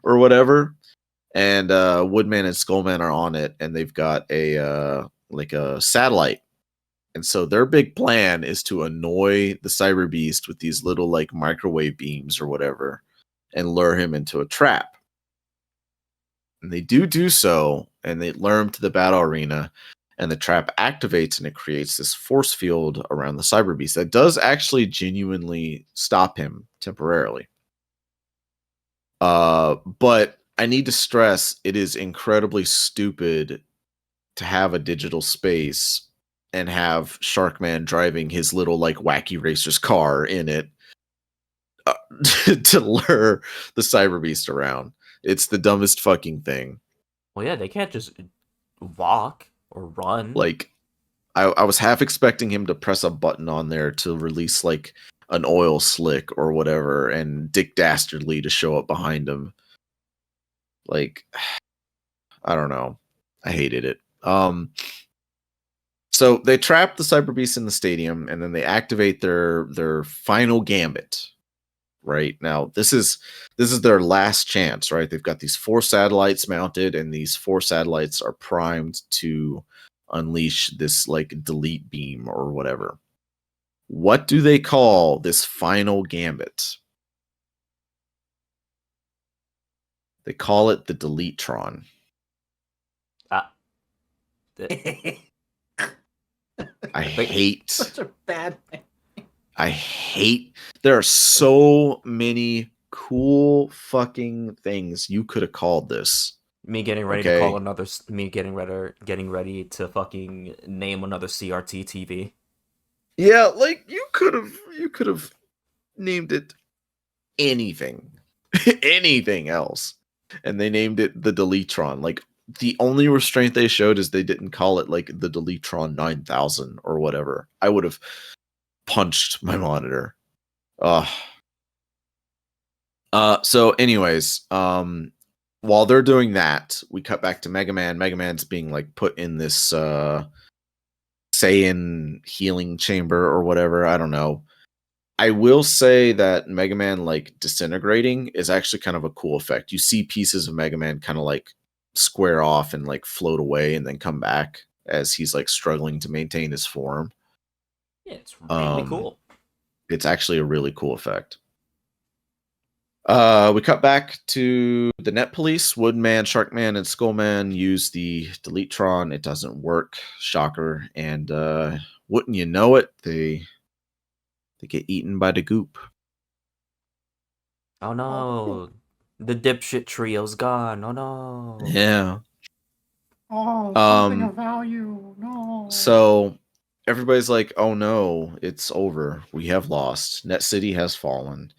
or whatever, and Woodman and Skullman are on it, and they've got a like a satellite. And so their big plan is to annoy the Cyber Beast with these little like microwave beams or whatever and lure him into a trap. And they do so, and they lure him to the battle arena, and the trap activates and it creates this force field around the Cyber Beast that does actually genuinely stop him temporarily. But I need to stress it is incredibly stupid to have a digital space and have Sharkman driving his little like wacky racer's car in it to lure the Cyber Beast around. It's the dumbest fucking thing. Well, yeah, they can't just walk or run. Like, I was half expecting him to press a button on there to release like an oil slick or whatever, and Dick Dastardly to show up behind him. Like, I don't know. I hated it. So they trap the Cyber Beast in the stadium, and then they activate their final gambit. Right now, this is their last chance. Right, they've got these 4 satellites mounted, and these 4 satellites are primed to unleash this like delete beam or whatever. What do they call this final gambit? They call it the Deletron. I hate. Such a bad thing. I hate. There are so many cool fucking things you could have called this. Me getting ready to Okay. call another. Me getting ready to fucking name another CRT TV. Yeah, like you could have named it anything, anything else, and they named it the Deletron. Like the only restraint they showed is they didn't call it like the Deletron 9000 or whatever. I would have punched my monitor. So anyways, while they're doing that, we cut back to Mega Man. Mega Man's being like put in this Saiyan healing chamber or whatever. I don't know. I will say that Mega Man like disintegrating is actually kind of a cool effect. You see pieces of Mega Man kind of like square off and like float away and then come back as he's like struggling to maintain his form. Yeah, it's really cool. It's actually a really cool effect. We cut back to the Net Police. Woodman, Sharkman, and Skullman use the Deletron. It doesn't work. Shocker. And wouldn't you know it, they get eaten by the goop. Oh no. The dipshit trio's gone. Oh no. Yeah. Oh, something of value. No. So everybody's like, oh no, it's over. We have lost. Net City has fallen.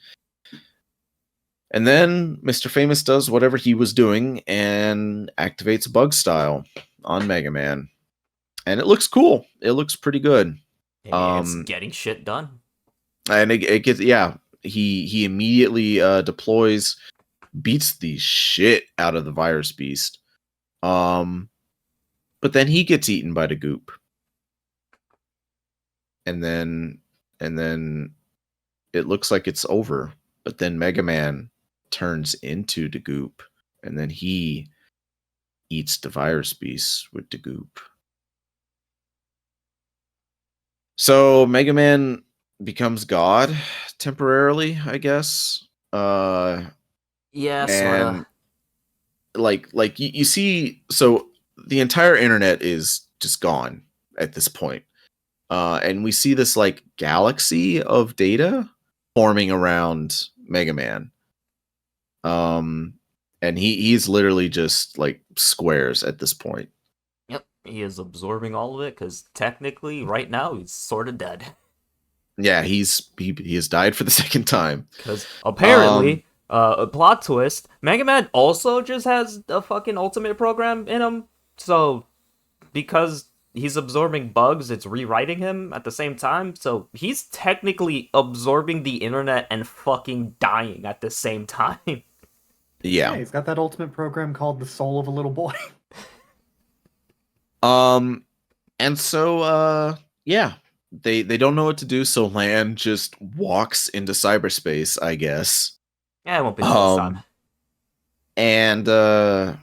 And then Mr. Famous does whatever he was doing and activates Bug Style on Mega Man. And it looks cool. It looks pretty good. It's getting shit done. And it gets, yeah, he immediately deploys, beats the shit out of the virus beast. But then he gets eaten by the goop. And then it looks like it's over. But then Mega Man turns into the goop, and then he eats the virus beast with the goop. So Mega Man becomes God temporarily, I guess. Yeah, and like you see, so the entire internet is just gone at this point. And we see this like galaxy of data forming around Mega Man. And he's literally just like squares at this point. Yep, he is absorbing all of it because technically, right now, he's sort of dead. Yeah, he has died for the second time. Because apparently, a plot twist, Mega Man also just has a fucking ultimate program in him. So, because he's absorbing bugs, it's rewriting him at the same time. So, he's technically absorbing the internet and fucking dying at the same time. Yeah, he's got that ultimate program called the Soul of a Little Boy. And so yeah, they don't know what to do, so Lan just walks into cyberspace, I guess. Yeah, it won't be the first time. And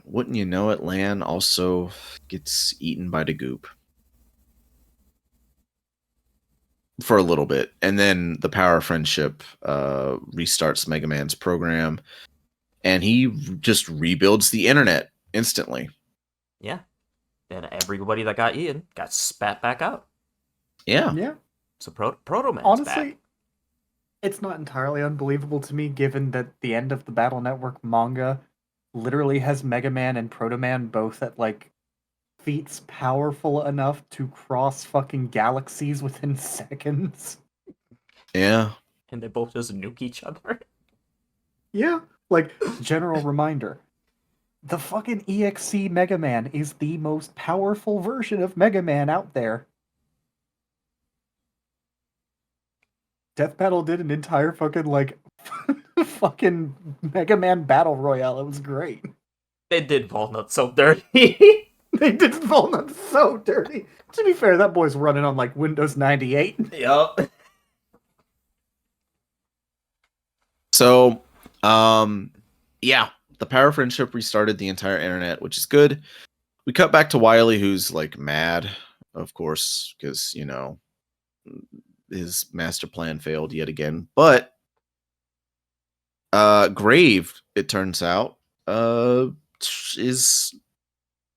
wouldn't you know it, Lan also gets eaten by the goop for a little bit, and then the power of friendship restarts Mega Man's program, and he just rebuilds the internet instantly. Yeah. And everybody that got eaten got spat back out. Yeah. Yeah. So Proto Man's honestly, back. It's not entirely unbelievable to me, given that the end of the Battle Network manga literally has Mega Man and Proto Man both at like feats powerful enough to cross fucking galaxies within seconds. Yeah. And they both just nuke each other. Yeah. Like, general reminder. The fucking EXC Mega Man is the most powerful version of Mega Man out there. Death Battle did an entire fucking, like, fucking Mega Man Battle Royale. It was great. They did Walnut so dirty. They did Walnut so dirty. To be fair, that boy's running on, like, Windows 98. Yup. So, yeah, the power of friendship restarted the entire internet, which is good. We cut back to Wily, who's like mad, of course, because you know his master plan failed yet again. But Grave, it turns out, is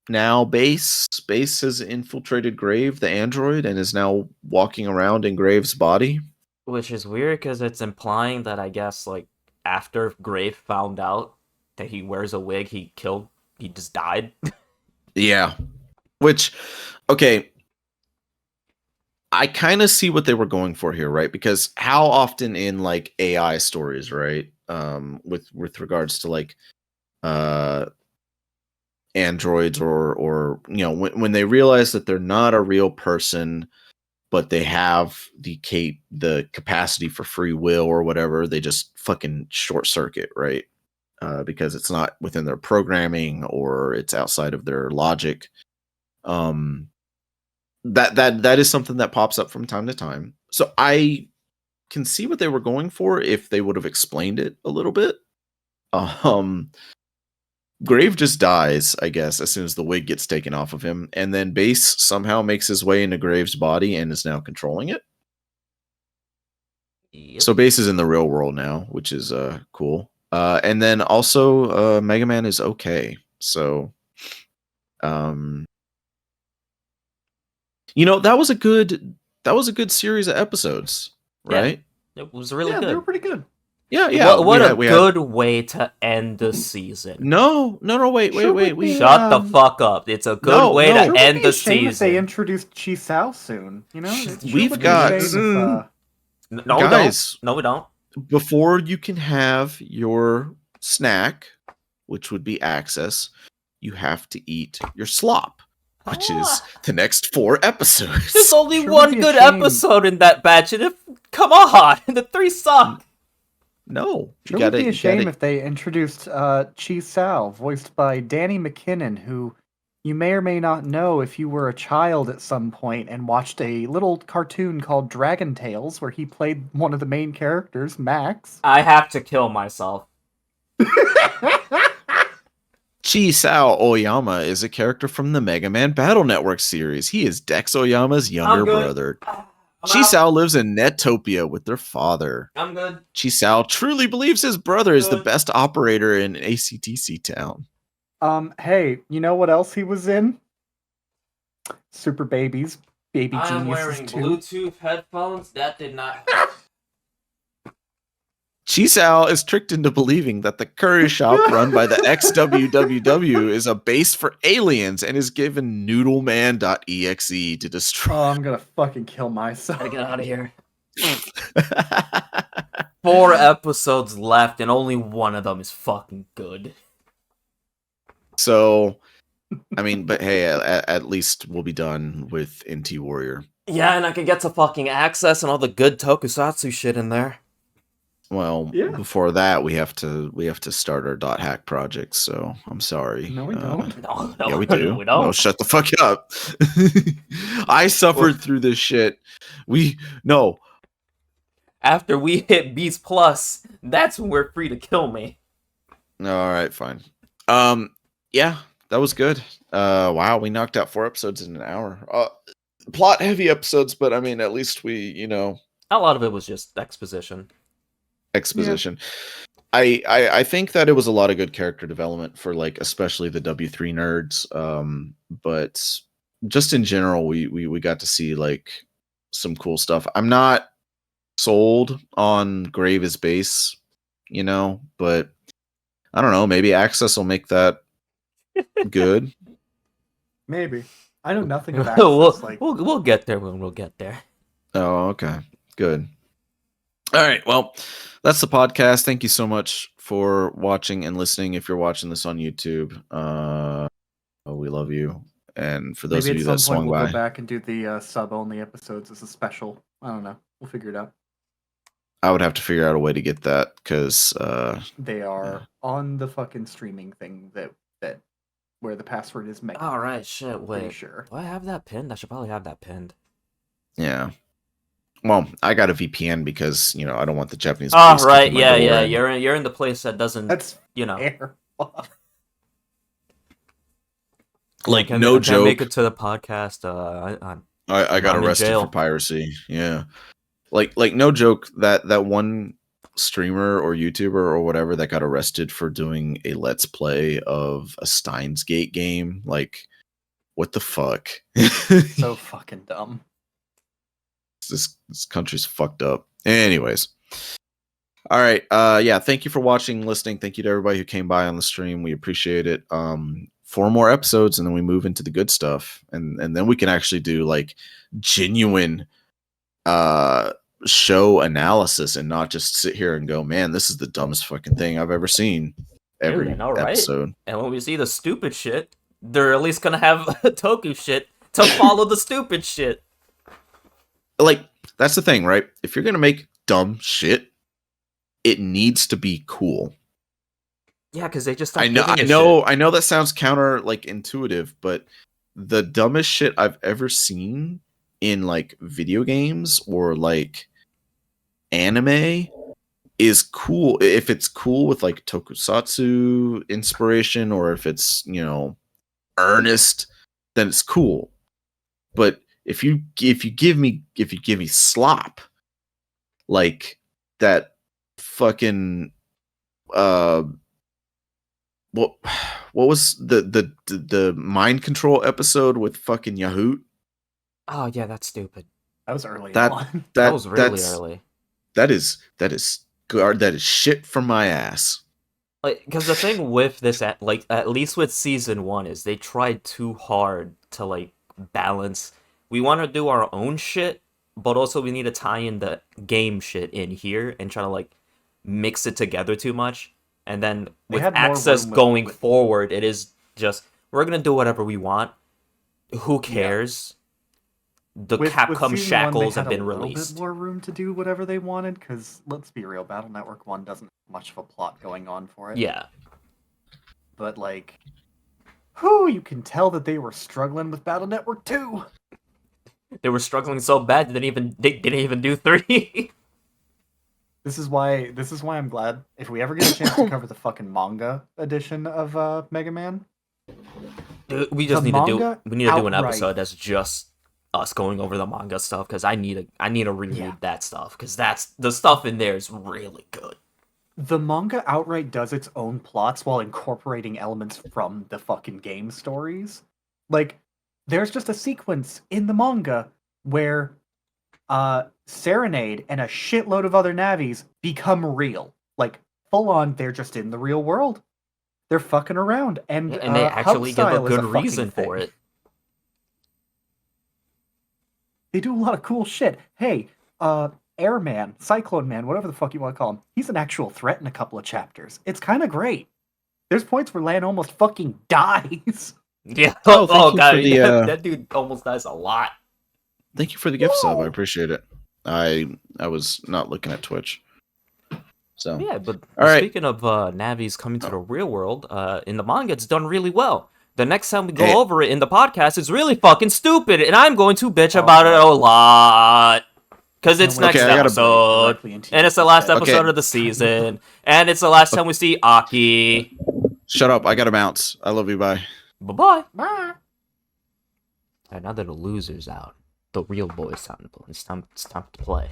now Base has infiltrated Grave, the android, and is now walking around in Grave's body. Which is weird because it's implying that I guess like after Grave found out that he wears a wig, he just died. Yeah. Which, okay, I kind of see what they were going for here, right? Because how often in like AI stories, right? With regards to like androids or you know when they realize that they're not a real person but they have the capacity for free will or whatever, they just fucking short circuit, right? Because it's not within their programming or it's outside of their logic. That is something that pops up from time to time. So I can see what they were going for if they would have explained it a little bit. Grave just dies, I guess, as soon as the wig gets taken off of him, and then Base somehow makes his way into Grave's body and is now controlling it. Yep. So Base is in the real world now, which is cool. And then also Mega Man is okay. So you know, that was a good series of episodes, right? Yeah, it was really They good. were pretty good. Yeah. What a good way to end the season. No, wait. Shut the fuck up. It's a good way to end the season. If they introduced Chisao soon, you know, We've got no, guys. We don't. Before you can have your snack, which would be access, you have to eat your slop, which is the next 4 episodes. There's only one good episode in that batch, and come on, the 3 suck. No, it would be a shame if they introduced Chisao, voiced by Danny McKinnon, who you may or may not know if you were a child at some point and watched a little cartoon called Dragon Tales, where he played one of the main characters, Max. I have to kill myself. Chisao Oyama is a character from the Mega Man Battle Network series. He is Dex Oyama's younger brother. Chisao lives in Netopia with their father. I'm good. Chisao truly believes his brother is the best operator in ACTC town. Hey, you know what else he was in? Super Babies, Baby Geniuses I'm wearing 2. Bluetooth headphones. That did not. Chisao is tricked into believing that the curry shop run by the XWWW is a base for aliens and is given noodleman.exe to destroy. Oh, I'm gonna fucking kill myself. Gotta get out of here. 4 episodes left, and only one of them is fucking good. So, I mean, but hey, at least we'll be done with NT Warrior. Yeah, and I can get to fucking access and all the good tokusatsu shit in there. Well, before that, we have to start our .hack project. So I'm sorry. No, we don't. No, yeah, we do. We don't. No, shut the fuck up. I suffered through this shit. After we hit Beast Plus, that's when we're free to kill me. All right, fine. Yeah, that was good. Wow, we knocked out 4 episodes in an hour. Plot heavy episodes, but I mean, at least we, you know, a lot of it was just exposition. Yeah. I think that it was a lot of good character development for like especially the W3 nerds. But just in general, we got to see like some cool stuff. I'm not sold on Grave as base, you know, but I don't know, maybe Access will make that good. Maybe. I know nothing about Access. We'll get there when we'll get there. Oh, okay. Good. All right. Well, that's the podcast. Thank you so much for watching and listening. If you're watching this on YouTube, we love you. And for those of you that swung by, we'll go back and do the sub-only episodes as a special. I don't know. We'll figure it out. I would have to figure out a way to get that because they are on the fucking streaming thing that where the password is Megaman. All right. Shit. Wait. Pretty sure. Do I have that pinned? I should probably have that pinned. Yeah. Well, I got a VPN because, you know, I don't want the Japanese police right, yeah. You're in the place that doesn't. That's fair. Like no joke. Make it to the podcast. I got arrested for piracy. Yeah. Like no joke. That one streamer or YouTuber or whatever that got arrested for doing a let's play of a Steins Gate game. Like What the fuck? So fucking dumb. This country's fucked up. Anyways. All right. Yeah, thank you for watching, listening. Thank you to everybody who came by on the stream. We appreciate it. 4 more episodes and then we move into the good stuff. And then we can actually do like genuine show analysis and not just sit here and go, man, this is the dumbest fucking thing I've ever seen every episode. And when we see the stupid shit, they're at least gonna have Toku shit to follow the stupid shit. Like, that's the thing, right? If you're gonna make dumb shit, it needs to be cool. Yeah, because they just I know that sounds counter like intuitive, but the dumbest shit I've ever seen in like video games or like anime is cool if it's cool with like tokusatsu inspiration, or if it's, you know, earnest, then it's cool. But if you give me slop, like that fucking what was the mind control episode with fucking Yahoo? Oh yeah, that's stupid. That was early on. That was really early. That is shit from my ass. Like, because the thing with this, at least with season 1, is they tried too hard to like balance. We want to do our own shit, but also we need to tie in the game shit in here and try to like mix it together too much. And then with Access going forward, it is just, we're gonna do whatever we want. Who cares? Yeah. The Capcom shackles have been released. A little bit more room to do whatever they wanted, because let's be real, Battle Network 1 doesn't have much of a plot going on for it. Yeah. But like, you can tell that they were struggling with Battle Network 2. They were struggling so bad they didn't even do 3. This is why I'm glad if we ever get a chance to cover the fucking manga edition of Mega Man. We need to do an episode that's just us going over the manga stuff, because I need to reread that stuff, because that's the stuff in there is really good. The manga outright does its own plots while incorporating elements from the fucking game stories. Like, there's just a sequence in the manga where Serenade and a shitload of other Navis become real. Like, full on, they're just in the real world. They're fucking around, and they actually give a good reason for it. They do a lot of cool shit. Hey, Airman, Cyclone Man, whatever the fuck you want to call him, he's an actual threat in a couple of chapters. It's kind of great. There's points where Lan almost fucking dies. Yeah. Oh god, that dude almost dies a lot. Thank you for the gift sub. I appreciate it. I was not looking at Twitch. So yeah, but all speaking of Navis coming to the real world, in the manga it's done really well. The next time we go over it in the podcast, it's really fucking stupid, and I'm going to bitch about it a lot. Because it's next episode, and it's the last episode of the season, and it's the last time we see Aki. Shut up, I gotta bounce. I love you, bye. Bye-bye. Bye. And now that the loser's out, the real boys time to play. It's time to play.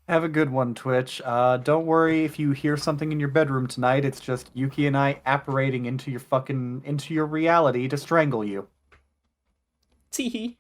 Have a good one, Twitch. Don't worry if you hear something in your bedroom tonight. It's just Yukki and I apparating into your reality to strangle you. Teehee.